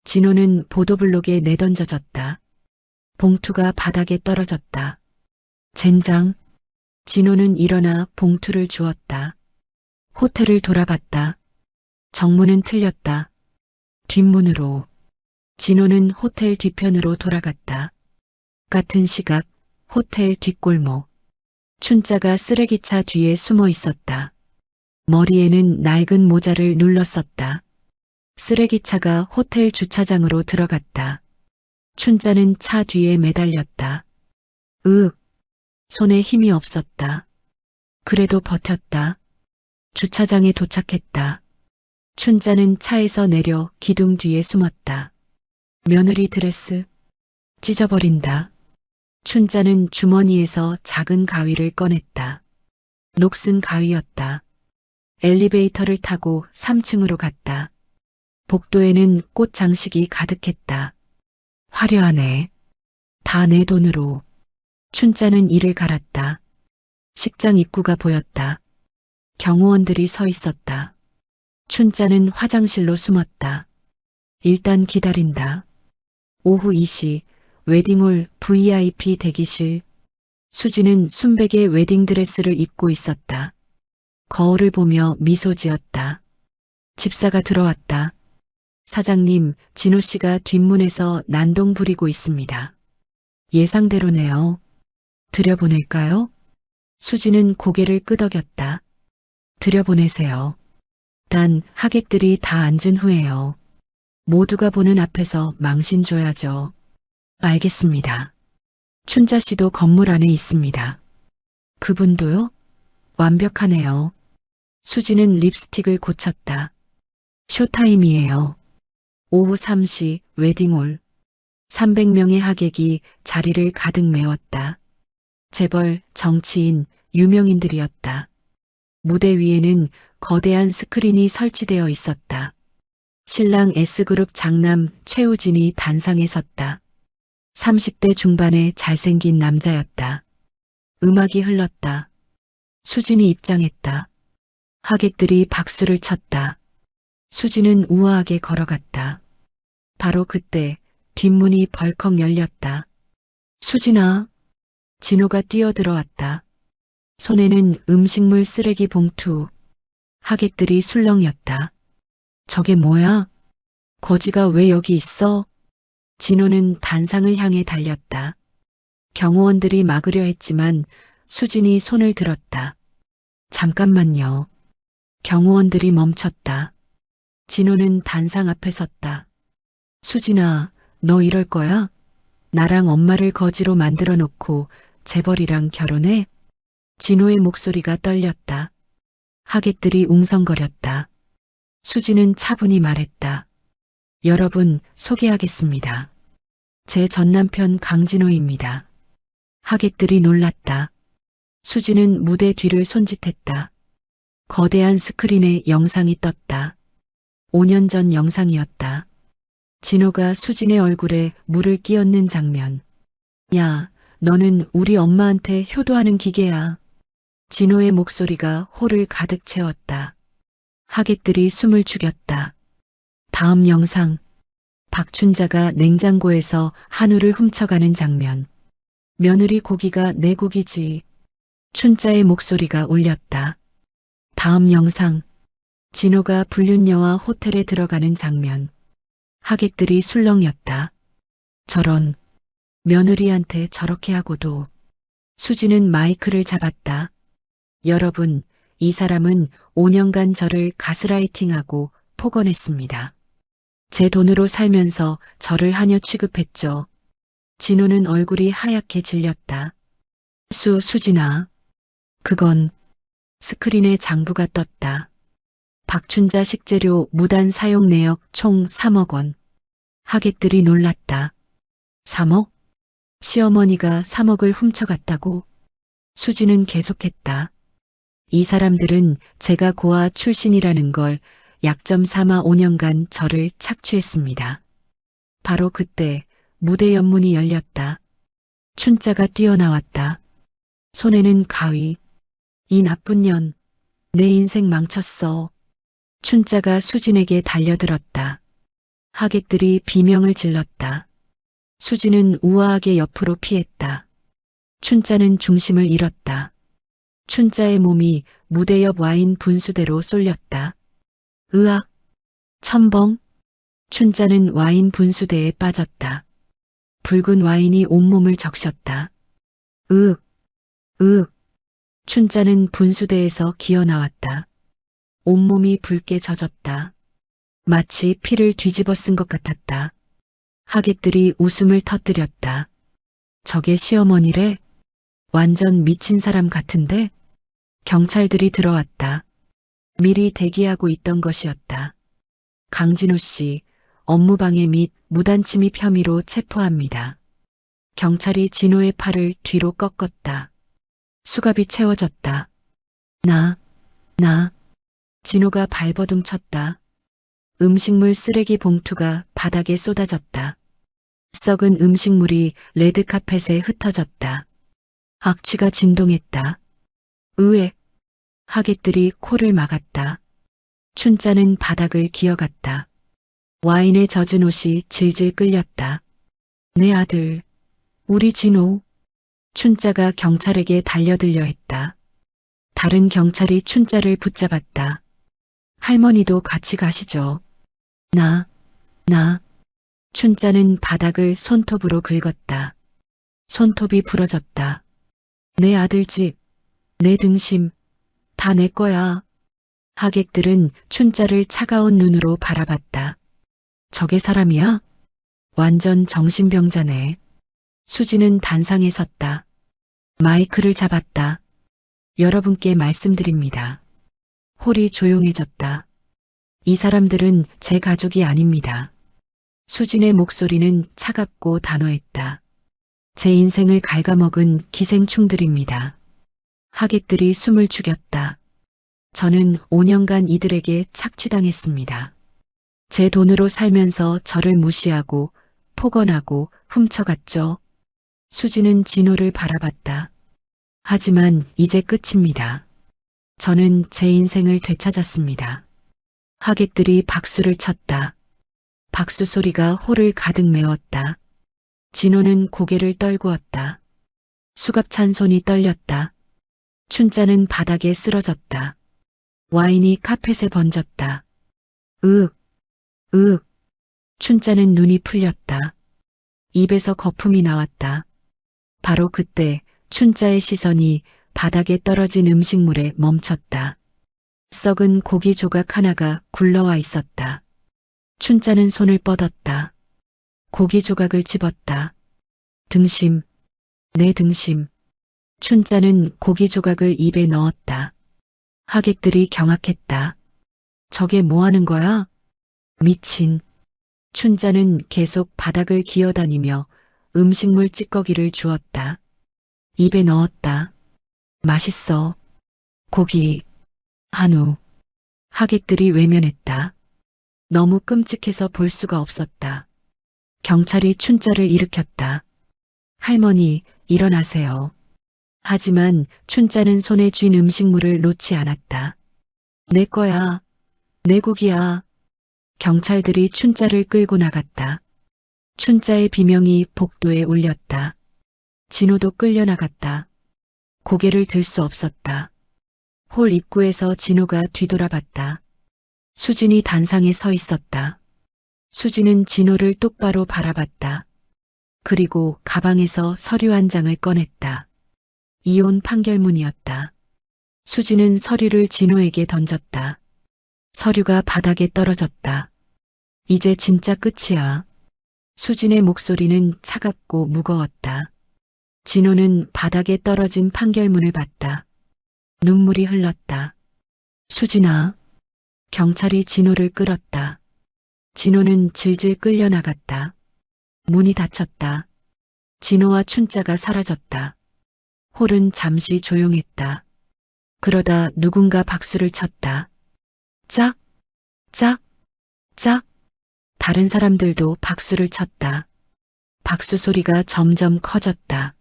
Speaker 1: 진호는 보도블록에 내던져졌다. 봉투가 바닥에 떨어졌다. 젠장. 진호는 일어나 봉투를 주었다. 호텔을 돌아봤다. 정문은 틀렸다. 뒷문으로. 진호는 호텔 뒤편으로 돌아갔다. 같은 시각 호텔 뒷골목. 춘자가 쓰레기차 뒤에 숨어 있었다. 머리에는 낡은 모자를 눌렀었다. 쓰레기차가 호텔 주차장으로 들어갔다. 춘자는 차 뒤에 매달렸다. 손에 힘이 없었다. 그래도 버텼다. 주차장에 도착했다. 춘자는 차에서 내려 기둥 뒤에 숨었다. 며느리 드레스 찢어버린다. 춘자는 주머니에서 작은 가위를 꺼냈다. 녹슨 가위였다. 엘리베이터를 타고 3층으로 갔다. 복도에는 꽃 장식이 가득했다. 화려하네. 다 내 돈으로. 춘자는 이를 갈았다. 식장 입구가 보였다. 경호원들이 서 있었다. 춘자는 화장실로 숨었다. 일단 기다린다. 오후 2시 웨딩홀 VIP 대기실. 수지는 순백의 웨딩드레스를 입고 있었다. 거울을 보며 미소 지었다. 집사가 들어왔다. 사장님, 진호 씨가 뒷문에서 난동 부리고 있습니다. 예상대로네요. 들여보낼까요? 수지는 고개를 끄덕였다. 들여보내세요. 단 하객들이 다 앉은 후에요. 모두가 보는 앞에서 망신 줘야죠. 알겠습니다. 춘자 씨도 건물 안에 있습니다. 그분도요? 완벽하네요. 수지는 립스틱을 고쳤다. 쇼타임이에요. 오후 3시 웨딩홀. 300명의 하객이 자리를 가득 메웠다. 재벌, 정치인, 유명인들이었다. 무대 위에는 거대한 스크린이 설치되어 있었다. 신랑 S그룹 장남 최우진이 단상에 섰다. 30대 중반의 잘생긴 남자였다. 음악이 흘렀다. 수진이 입장했다. 하객들이 박수를 쳤다. 수진은 우아하게 걸어갔다. 바로 그때 뒷문이 벌컥 열렸다. 수진아. 진호가 뛰어들어왔다. 손에는 음식물 쓰레기 봉투. 하객들이 술렁였다. 저게 뭐야? 거지가 왜 여기 있어? 진호는 단상을 향해 달렸다. 경호원들이 막으려 했지만 수진이 손을 들었다. 잠깐만요. 경호원들이 멈췄다. 진호는 단상 앞에 섰다. 수진아, 너 이럴 거야? 나랑 엄마를 거지로 만들어 놓고 재벌이랑 결혼해? 진호의 목소리가 떨렸다. 하객들이 웅성거렸다. 수지는 차분히 말했다. 여러분, 소개하겠습니다. 제 전남편 강진호입니다. 하객들이 놀랐다. 수지는 무대 뒤를 손짓했다. 거대한 스크린에 영상이 떴다. 5년 전 영상이었다. 진호가 수진의 얼굴에 물을 끼얹는 장면. 야, 너는 우리 엄마한테 효도하는 기계야. 진호의 목소리가 홀을 가득 채웠다. 하객들이 숨을 죽였다. 다음 영상. 박춘자가 냉장고에서 한우를 훔쳐가는 장면. 며느리 고기가 내 고기지. 춘자의 목소리가 울렸다. 다음 영상. 진호가 불륜녀와 호텔에 들어가는 장면. 하객들이 술렁였다. 저런. 며느리한테 저렇게 하고도. 수지는 마이크를 잡았다. 여러분, 이 사람은 5년간 저를 가스라이팅하고 폭언했습니다. 제 돈으로 살면서 저를 하녀 취급했죠. 진호는 얼굴이 하얗게 질렸다. 수진아. 그건 스크린에 장부가 떴다. 박춘자 식재료 무단 사용 내역 총 3억 원. 하객들이 놀랐다. 3억? 시어머니가 3억을 훔쳐갔다고? 수지는 계속했다. 이 사람들은 제가 고아 출신이라는 걸 약점 삼아 5년간 저를 착취했습니다. 바로 그때 무대 연문이 열렸다. 춘자가 뛰어나왔다. 손에는 가위. 이 나쁜 년, 내 인생 망쳤어. 춘자가 수진에게 달려들었다. 하객들이 비명을 질렀다. 수진은 우아하게 옆으로 피했다. 춘자는 중심을 잃었다. 춘자의 몸이 무대 옆 와인 분수대로 쏠렸다. 으악! 첨벙! 춘자는 와인 분수대에 빠졌다. 붉은 와인이 온몸을 적셨다. 으윽! 으윽! 춘자는 분수대에서 기어 나왔다. 온몸이 붉게 젖었다. 마치 피를 뒤집어 쓴 것 같았다. 하객들이 웃음을 터뜨렸다. 저게 시어머니래? 완전 미친 사람 같은데? 경찰들이 들어왔다. 미리 대기하고 있던 것이었다. 강진호 씨, 업무방해 및 무단침입 혐의로 체포합니다. 경찰이 진호의 팔을 뒤로 꺾었다. 수갑이 채워졌다. 나. 진호가 발버둥 쳤다. 음식물 쓰레기 봉투가 바닥에 쏟아졌다. 썩은 음식물이 레드카펫에 흩어졌다. 악취가 진동했다. 으액. 하객들이 코를 막았다. 춘자는 바닥을 기어갔다. 와인에 젖은 옷이 질질 끌렸다. 내 아들, 우리 진호. 춘자가 경찰에게 달려들려 했다. 다른 경찰이 춘자를 붙잡았다. 할머니도 같이 가시죠. 나. 춘자는 바닥을 손톱으로 긁었다. 손톱이 부러졌다. 내 아들 집, 내 등심, 다 내 거야. 하객들은 춘자를 차가운 눈으로 바라봤다. 저게 사람이야? 완전 정신병자네. 수지는 단상에 섰다. 마이크를 잡았다. 여러분께 말씀드립니다. 홀이 조용해졌다. 이 사람들은 제 가족이 아닙니다. 수진의 목소리는 차갑고 단호했다. 제 인생을 갉아먹은 기생충들입니다. 하객들이 숨을 죽였다. 저는 5년간 이들에게 착취당했습니다. 제 돈으로 살면서 저를 무시하고 폭언하고 훔쳐갔죠. 수지는 진호를 바라봤다. 하지만 이제 끝입니다. 저는 제 인생을 되찾았습니다. 하객들이 박수를 쳤다. 박수 소리가 홀을 가득 메웠다. 진호는 고개를 떨구었다. 수갑찬 손이 떨렸다. 춘자는 바닥에 쓰러졌다. 와인이 카펫에 번졌다. 으윽. 춘자는 눈이 풀렸다. 입에서 거품이 나왔다. 바로 그때 춘자의 시선이 바닥에 떨어진 음식물에 멈췄다. 썩은 고기 조각 하나가 굴러와 있었다. 춘자는 손을 뻗었다. 고기 조각을 집었다. 등심, 내 등심. 춘자는 고기 조각을 입에 넣었다. 하객들이 경악했다. 저게 뭐 하는 거야? 미친. 춘자는 계속 바닥을 기어다니며 음식물 찌꺼기를 주었다. 입에 넣었다. 맛있어. 고기. 한우. 하객들이 외면했다. 너무 끔찍해서 볼 수가 없었다. 경찰이 춘자를 일으켰다. 할머니, 일어나세요. 하지만 춘자는 손에 쥔 음식물을 놓지 않았다. 내 거야. 내 고기야. 경찰들이 춘자를 끌고 나갔다. 춘자의 비명이 복도에 울렸다. 진호도 끌려나갔다. 고개를 들 수 없었다. 홀 입구에서 진호가 뒤돌아봤다. 수진이 단상에 서 있었다. 수진은 진호를 똑바로 바라봤다. 그리고 가방에서 서류 한 장을 꺼냈다. 이혼 판결문이었다. 수진은 서류를 진호에게 던졌다. 서류가 바닥에 떨어졌다. 이제 진짜 끝이야. 수진의 목소리는 차갑고 무거웠다. 진호는 바닥에 떨어진 판결문을 봤다. 눈물이 흘렀다. 수진아. 경찰이 진호를 끌었다. 진호는 질질 끌려나갔다. 문이 닫혔다. 진호와 춘자가 사라졌다. 홀은 잠시 조용했다. 그러다 누군가 박수를 쳤다. 짝, 짝, 짝. 다른 사람들도 박수를 쳤다. 박수 소리가 점점 커졌다.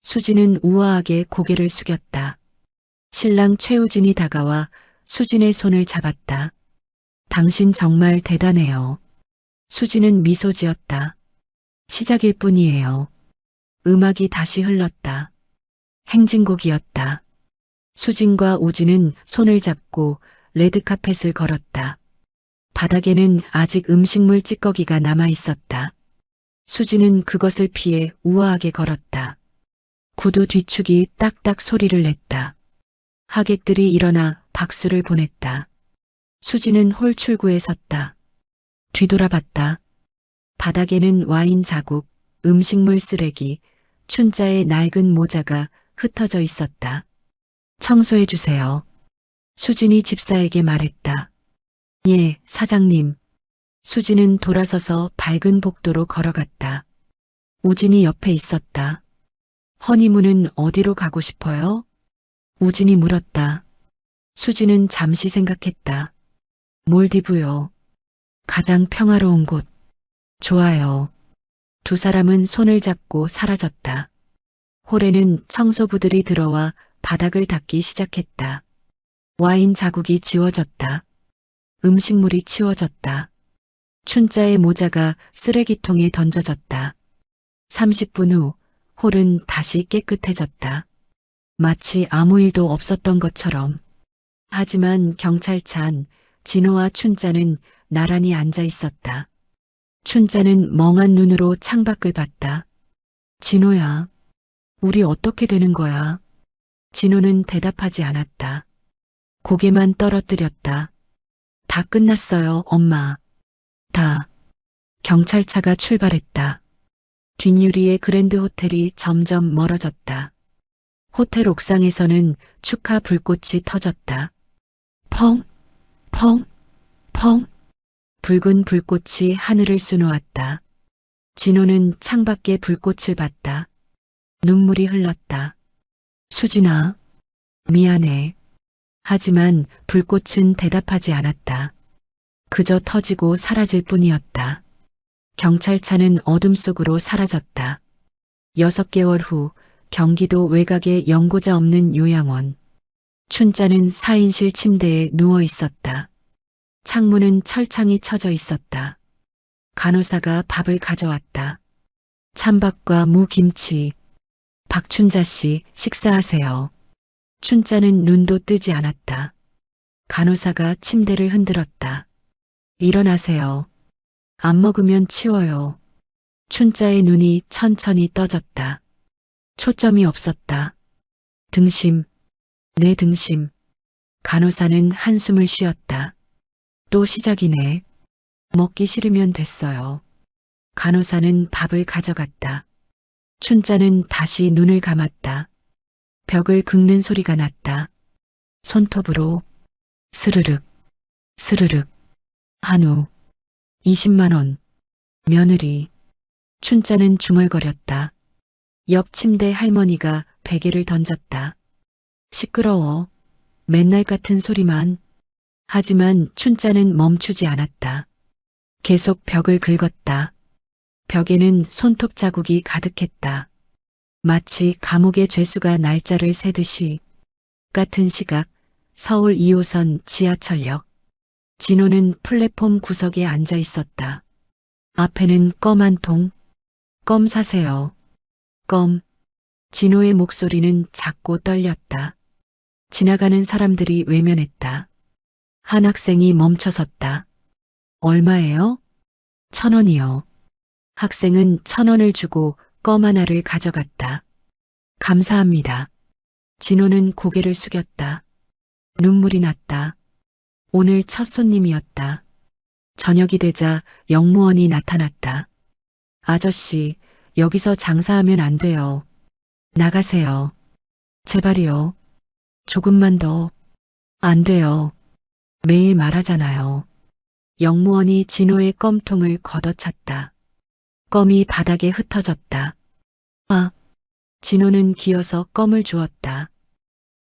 Speaker 1: 수진은 우아하게 고개를 숙였다. 신랑 최우진이 다가와 수진의 손을 잡았다. 당신 정말 대단해요. 수진은 미소 지었다. 시작일 뿐이에요. 음악이 다시 흘렀다. 행진곡이었다. 수진과 우진은 손을 잡고 레드카펫을 걸었다. 바닥에는 아직 음식물 찌꺼기가 남아 있었다. 수진은 그것을 피해 우아하게 걸었다. 구두 뒤축이 딱딱 소리를 냈다. 하객들이 일어나 박수를 보냈다. 수진은 홀 출구에 섰다. 뒤돌아봤다. 바닥에는 와인 자국, 음식물 쓰레기, 춘자의 낡은 모자가 흩어져 있었다. 청소해 주세요. 수진이 집사에게 말했다. 예, 사장님. 수진은 돌아서서 밝은 복도로 걸어갔다. 우진이 옆에 있었다. 허니문은 어디로 가고 싶어요? 우진이 물었다. 수진은 잠시 생각했다. 몰디브요. 가장 평화로운 곳. 좋아요. 두 사람은 손을 잡고 사라졌다. 홀에는 청소부들이 들어와 바닥을 닦기 시작했다. 와인 자국이 지워졌다. 음식물이 치워졌다. 춘자의 모자가 쓰레기통에 던져졌다. 30분 후 홀은 다시 깨끗해졌다. 마치 아무 일도 없었던 것처럼. 하지만 경찰찬, 진호와 춘자는 나란히 앉아 있었다. 춘자는 멍한 눈으로 창밖을 봤다. 진호야, 우리 어떻게 되는 거야? 진호는 대답하지 않았다. 고개만 떨어뜨렸다. 다 끝났어요, 엄마. 다. 경찰차가 출발했다. 뒷유리의 그랜드 호텔이 점점 멀어졌다. 호텔 옥상에서는 축하 불꽃이 터졌다. 펑, 펑, 펑. 붉은 불꽃이 하늘을 수놓았다. 진호는 창밖에 불꽃을 봤다. 눈물이 흘렀다. 수진아, 미안해. 하지만 불꽃은 대답하지 않았다. 그저 터지고 사라질 뿐이었다. 경찰차는 어둠 속으로 사라졌다. 6개월 후 경기도 외곽의 연고자 없는 요양원. 춘자는 4인실 침대에 누워 있었다. 창문은 철창이 쳐져 있었다. 간호사가 밥을 가져왔다. 찬밥과 무김치. 박춘자 씨, 식사하세요. 춘자는 눈도 뜨지 않았다. 간호사가 침대를 흔들었다. 일어나세요. 안 먹으면 치워요. 춘자의 눈이 천천히 떠졌다. 초점이 없었다. 등심, 내 등심. 간호사는 한숨을 쉬었다. 또 시작이네. 먹기 싫으면 됐어요. 간호사는 밥을 가져갔다. 춘자는 다시 눈을 감았다. 벽을 긁는 소리가 났다. 손톱으로 스르륵, 스르륵. 한우 20만 원. 며느리. 춘자는 중얼거렸다. 옆 침대 할머니가 베개를 던졌다. 시끄러워. 맨날 같은 소리만. 하지만 춘자는 멈추지 않았다. 계속 벽을 긁었다. 벽에는 손톱 자국이 가득했다. 마치 감옥의 죄수가 날짜를 세듯이. 같은 시각 서울 2호선 지하철역. 진호는 플랫폼 구석에 앉아 있었다. 앞에는 껌 한 통. 껌 사세요. 껌. 진호의 목소리는 작고 떨렸다. 지나가는 사람들이 외면했다. 한 학생이 멈춰섰다. 얼마예요? 1,000원이요. 학생은 1,000원을 주고 껌 하나를 가져갔다. 감사합니다. 진호는 고개를 숙였다. 눈물이 났다. 오늘 첫 손님이었다. 저녁이 되자 영무원이 나타났다. 아저씨, 여기서 장사하면 안 돼요. 나가세요. 제발이요. 조금만 더. 안 돼요. 매일 말하잖아요. 영무원이 진호의 껌통을 걷어찼다. 껌이 바닥에 흩어졌다. 아, 진호는 기어서 껌을 주었다.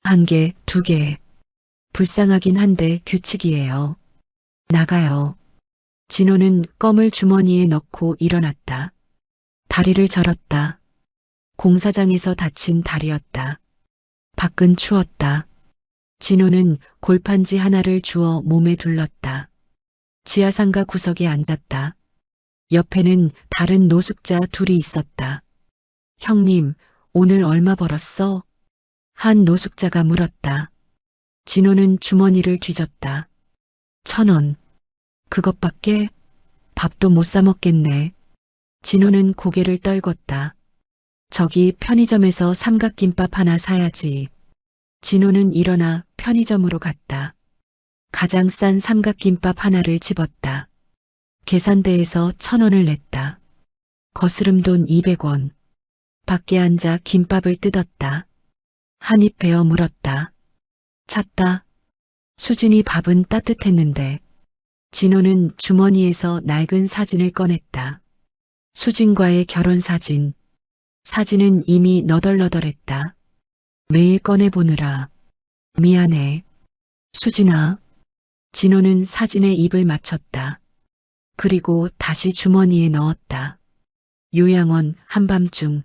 Speaker 1: 1개, 2개. 불쌍하긴 한데 규칙이에요. 나가요. 진호는 껌을 주머니에 넣고 일어났다. 다리를 절었다. 공사장에서 다친 다리였다. 밖은 추웠다. 진호는 골판지 하나를 주워 몸에 둘렀다. 지하상가 구석에 앉았다. 옆에는 다른 노숙자 둘이 있었다. 형님, 오늘 얼마 벌었어? 한 노숙자가 물었다. 진호는 주머니를 뒤졌다. 1,000원. 그것밖에? 밥도 못 사 먹겠네. 진호는 고개를 떨궜다. 저기 편의점에서 삼각김밥 하나 사야지. 진호는 일어나 편의점으로 갔다. 가장 싼 삼각김밥 하나를 집었다. 계산대에서 1,000원을 냈다. 거스름 돈 200원. 밖에 앉아 김밥을 뜯었다. 한 입 베어 물었다. 찼다. 수진이 밥은 따뜻했는데. 진호는 주머니에서 낡은 사진을 꺼냈다. 수진과의 결혼 사진. 사진은 이미 너덜너덜했다. 매일 꺼내보느라. 미안해. 수진아. 진호는 사진에 입을 맞췄다. 그리고 다시 주머니에 넣었다. 요양원 한밤중.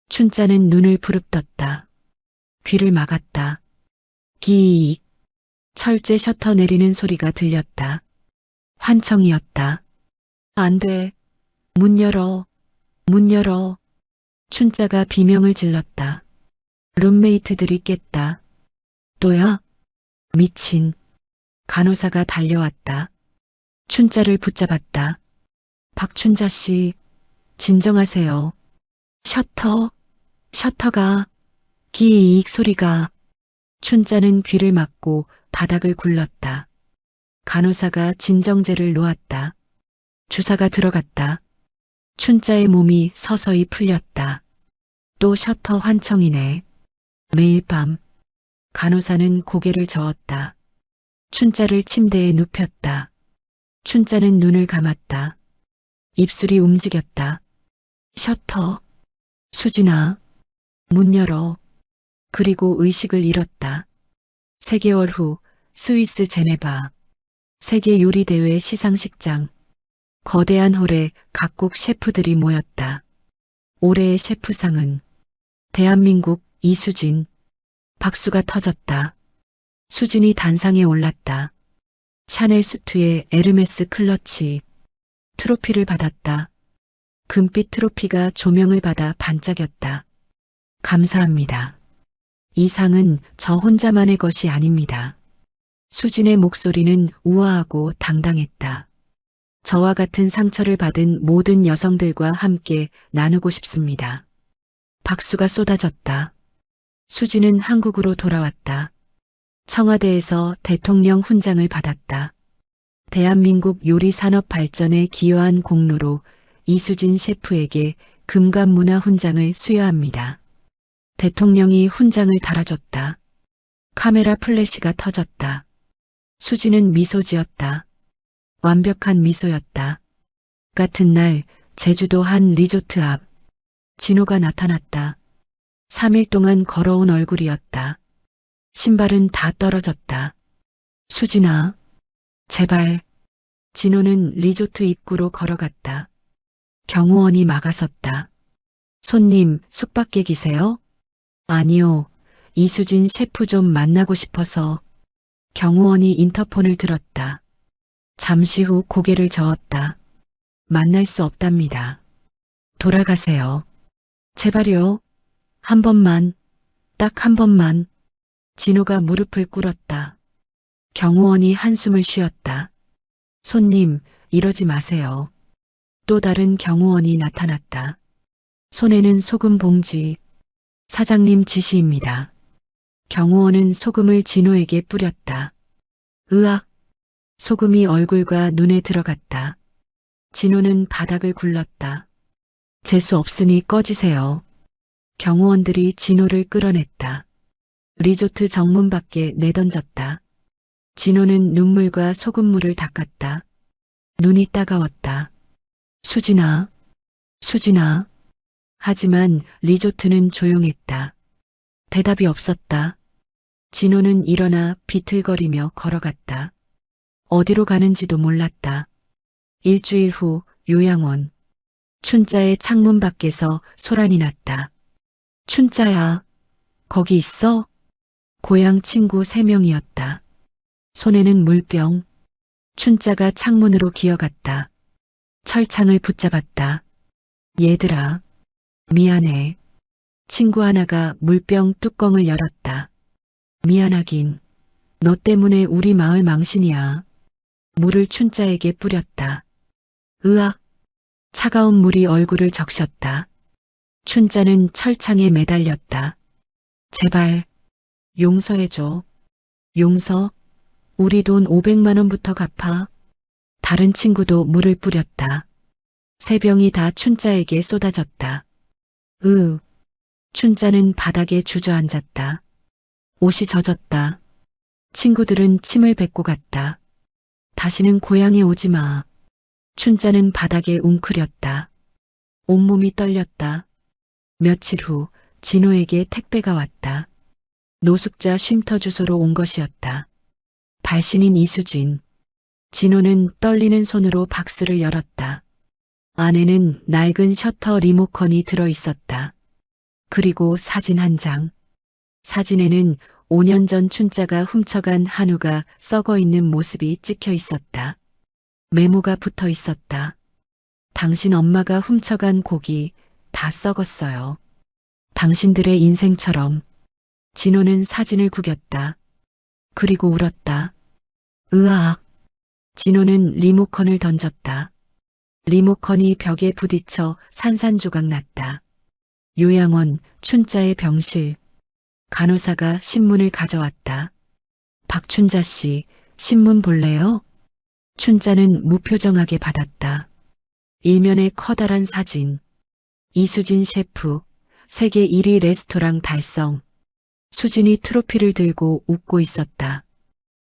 Speaker 1: 춘자는 눈을 부릅떴다. 귀를 막았다. 기익. 철제 셔터 내리는 소리가 들렸다. 환청이었다. 안 돼. 문 열어. 문 열어. 춘자가 비명을 질렀다. 룸메이트들이 깼다. 또야? 미친. 간호사가 달려왔다. 춘자를 붙잡았다. 박춘자 씨, 진정하세요. 셔터가, 기익 소리가. 춘자는 귀를 막고 바닥을 굴렀다. 간호사가 진정제를 놓았다. 주사가 들어갔다. 춘자의 몸이 서서히 풀렸다. 또 셔터 환청이네. 매일 밤. 간호사는 고개를 저었다. 춘자를 침대에 눕혔다. 춘자는 눈을 감았다. 입술이 움직였다. 셔터. 수진아. 문 열어. 그리고 의식을 잃었다. 3개월 후 스위스 제네바. 세계 요리대회 시상식장. 거대한 홀에 각국 셰프들이 모였다. 올해의 셰프상은 대한민국 이수진. 박수가 터졌다. 수진이 단상에 올랐다. 샤넬 수트에 에르메스 클러치. 트로피를 받았다. 금빛 트로피가 조명을 받아 반짝였다. 감사합니다. 이 상은 저 혼자만의 것이 아닙니다. 수진의 목소리는 우아하고 당당했다. 저와 같은 상처를 받은 모든 여성들과 함께 나누고 싶습니다. 박수가 쏟아졌다. 수진은 한국으로 돌아왔다. 청와대에서 대통령 훈장을 받았다. 대한민국 요리 산업 발전에 기여한 공로로 이수진 셰프에게 금관문화 훈장을 수여합니다. 대통령이 훈장을 달아줬다. 카메라 플래시가 터졌다. 수진은 미소 지었다. 완벽한 미소였다. 같은 날 제주도 한 리조트 앞. 진호가 나타났다. 3일 동안 걸어온 얼굴이었다. 신발은 다 떨어졌다. 수진아, 제발. 진호는 리조트 입구로 걸어갔다. 경호원이 막아섰다. 손님, 숙박객이세요? 아니요. 이수진 셰프 좀 만나고 싶어서. 경호원이 인터폰을 들었다. 잠시 후 고개를 저었다. 만날 수 없답니다. 돌아가세요. 제발요. 한 번만, 딱 한 번만. 진호가 무릎을 꿇었다. 경호원이 한숨을 쉬었다. 손님, 이러지 마세요. 또 다른 경호원이 나타났다. 손에는 소금 봉지. 사장님 지시입니다. 경호원은 소금을 진호에게 뿌렸다. 으악! 소금이 얼굴과 눈에 들어갔다. 진호는 바닥을 굴렀다. 재수 없으니 꺼지세요. 경호원들이 진호를 끌어냈다. 리조트 정문 밖에 내던졌다. 진호는 눈물과 소금물을 닦았다. 눈이 따가웠다. 수진아, 수진아. 하지만 리조트는 조용했다. 대답이 없었다. 진호는 일어나 비틀거리며 걸어갔다. 어디로 가는지도 몰랐다. 일주일 후 요양원. 춘자의 창문 밖에서 소란이 났다. 춘자야, 거기 있어? 고향 친구 3명이었다. 손에는 물병. 춘자가 창문으로 기어갔다. 철창을 붙잡았다. 얘들아, 미안해. 친구 하나가 물병 뚜껑을 열었다. 미안하긴. 너 때문에 우리 마을 망신이야. 물을 춘자에게 뿌렸다. 으악. 차가운 물이 얼굴을 적셨다. 춘자는 철창에 매달렸다. 제발, 용서해줘. 용서? 우리 돈 500만 원부터 갚아. 다른 친구도 물을 뿌렸다. 3병이 다 춘자에게 쏟아졌다. 춘자는 바닥에 주저앉았다. 옷이 젖었다. 친구들은 침을 뱉고 갔다. 다시는 고향에 오지 마. 춘자는 바닥에 웅크렸다. 온몸이 떨렸다. 며칠 후 진호에게 택배가 왔다. 노숙자 쉼터 주소로 온 것이었다. 발신인 이수진. 진호는 떨리는 손으로 박스를 열었다. 안에는 낡은 셔터 리모컨이 들어 있었다. 그리고 사진 한 장. 사진에는 5년 전 춘자가 훔쳐간 한우가 썩어 있는 모습이 찍혀 있었다. 메모가 붙어 있었다. 당신 엄마가 훔쳐간 고기 다 썩었어요. 당신들의 인생처럼. 진호는 사진을 구겼다. 그리고 울었다. 으악. 진호는 리모컨을 던졌다. 리모컨이 벽에 부딪혀 산산조각 났다. 요양원, 춘자의 병실. 간호사가 신문을 가져왔다. 박춘자 씨, 신문 볼래요? 춘자는 무표정하게 받았다. 일면에 커다란 사진. 이수진 셰프, 세계 1위 레스토랑 달성. 수진이 트로피를 들고 웃고 있었다.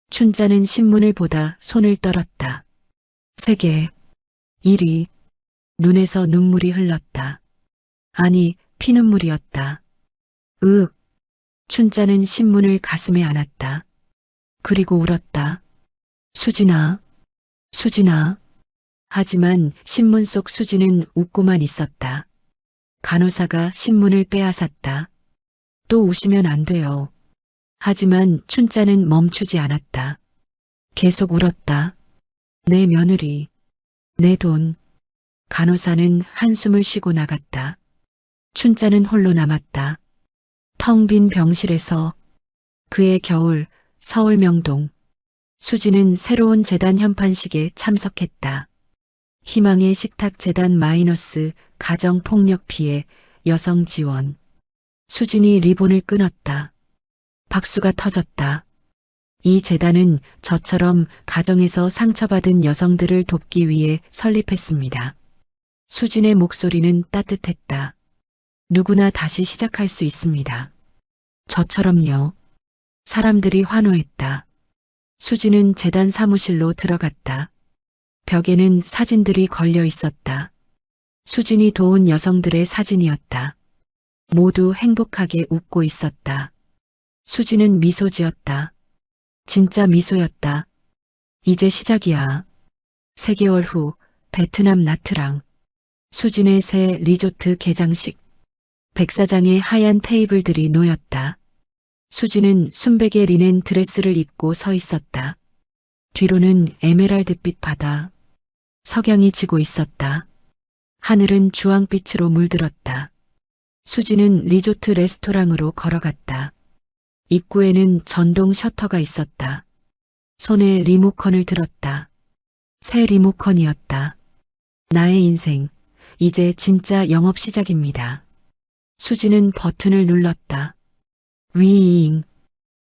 Speaker 1: 춘자는 신문을 보다 손을 떨었다. 세계 1위. 눈에서 눈물이 흘렀다. 아니, 피눈물이었다. 으윽. 춘자는 신문을 가슴에 안았다. 그리고 울었다. 수진아, 수진아. 하지만 신문 속 수진은 웃고만 있었다. 간호사가 신문을 빼앗았다. 또 우시면 안 돼요. 하지만 춘자는 멈추지 않았다. 계속 울었다. 내 며느리, 내 돈. 간호사는 한숨을 쉬고 나갔다. 춘자는 홀로 남았다. 텅 빈 병실에서. 그의 겨울, 서울 명동. 수지는 새로운 재단 현판식에 참석했다. 희망의 식탁 재단 마이너스 가정폭력 피해 여성 지원. 수진이 리본을 끊었다. 박수가 터졌다. 이 재단은 저처럼 가정에서 상처받은 여성들을 돕기 위해 설립했습니다. 수진의 목소리는 따뜻했다. 누구나 다시 시작할 수 있습니다. 저처럼요. 사람들이 환호했다. 수진은 재단 사무실로 들어갔다. 벽에는 사진들이 걸려 있었다. 수진이 도운 여성들의 사진이었다. 모두 행복하게 웃고 있었다. 수진은 미소 지었다. 진짜 미소였다. 이제 시작이야. 3개월 후 베트남 나트랑. 수진의 새 리조트 개장식. 백사장의 하얀 테이블들이 놓였다. 수진은 순백의 리넨 드레스를 입고 서 있었다. 뒤로는 에메랄드빛 바다. 석양이 지고 있었다. 하늘은 주황빛으로 물들었다. 수진은 리조트 레스토랑으로 걸어갔다. 입구에는 전동 셔터가 있었다. 손에 리모컨을 들었다. 새 리모컨이었다. 나의 인생, 이제 진짜 영업 시작입니다. 수진은 버튼을 눌렀다. 위잉.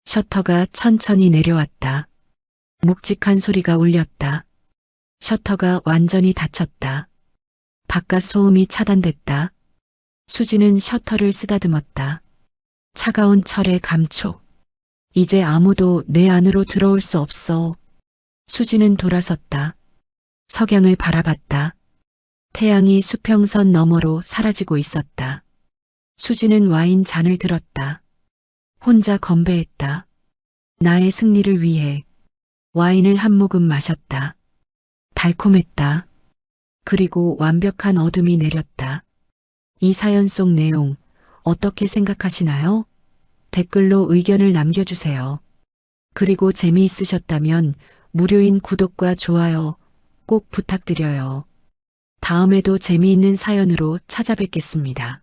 Speaker 1: 셔터가 천천히 내려왔다. 묵직한 소리가 울렸다. 셔터가 완전히 닫혔다. 바깥 소음이 차단됐다. 수진은 셔터를 쓰다듬었다. 차가운 철의 감촉. 이제 아무도 내 안으로 들어올 수 없어. 수진은 돌아섰다. 석양을 바라봤다. 태양이 수평선 너머로 사라지고 있었다. 수진은 와인 잔을 들었다. 혼자 건배했다. 나의 승리를 위해. 와인을 한 모금 마셨다. 달콤했다. 그리고 완벽한 어둠이 내렸다. 이 사연 속 내용 어떻게 생각하시나요? 댓글로 의견을 남겨주세요. 그리고 재미있으셨다면 무료인 구독과 좋아요 꼭 부탁드려요. 다음에도 재미있는 사연으로 찾아뵙겠습니다.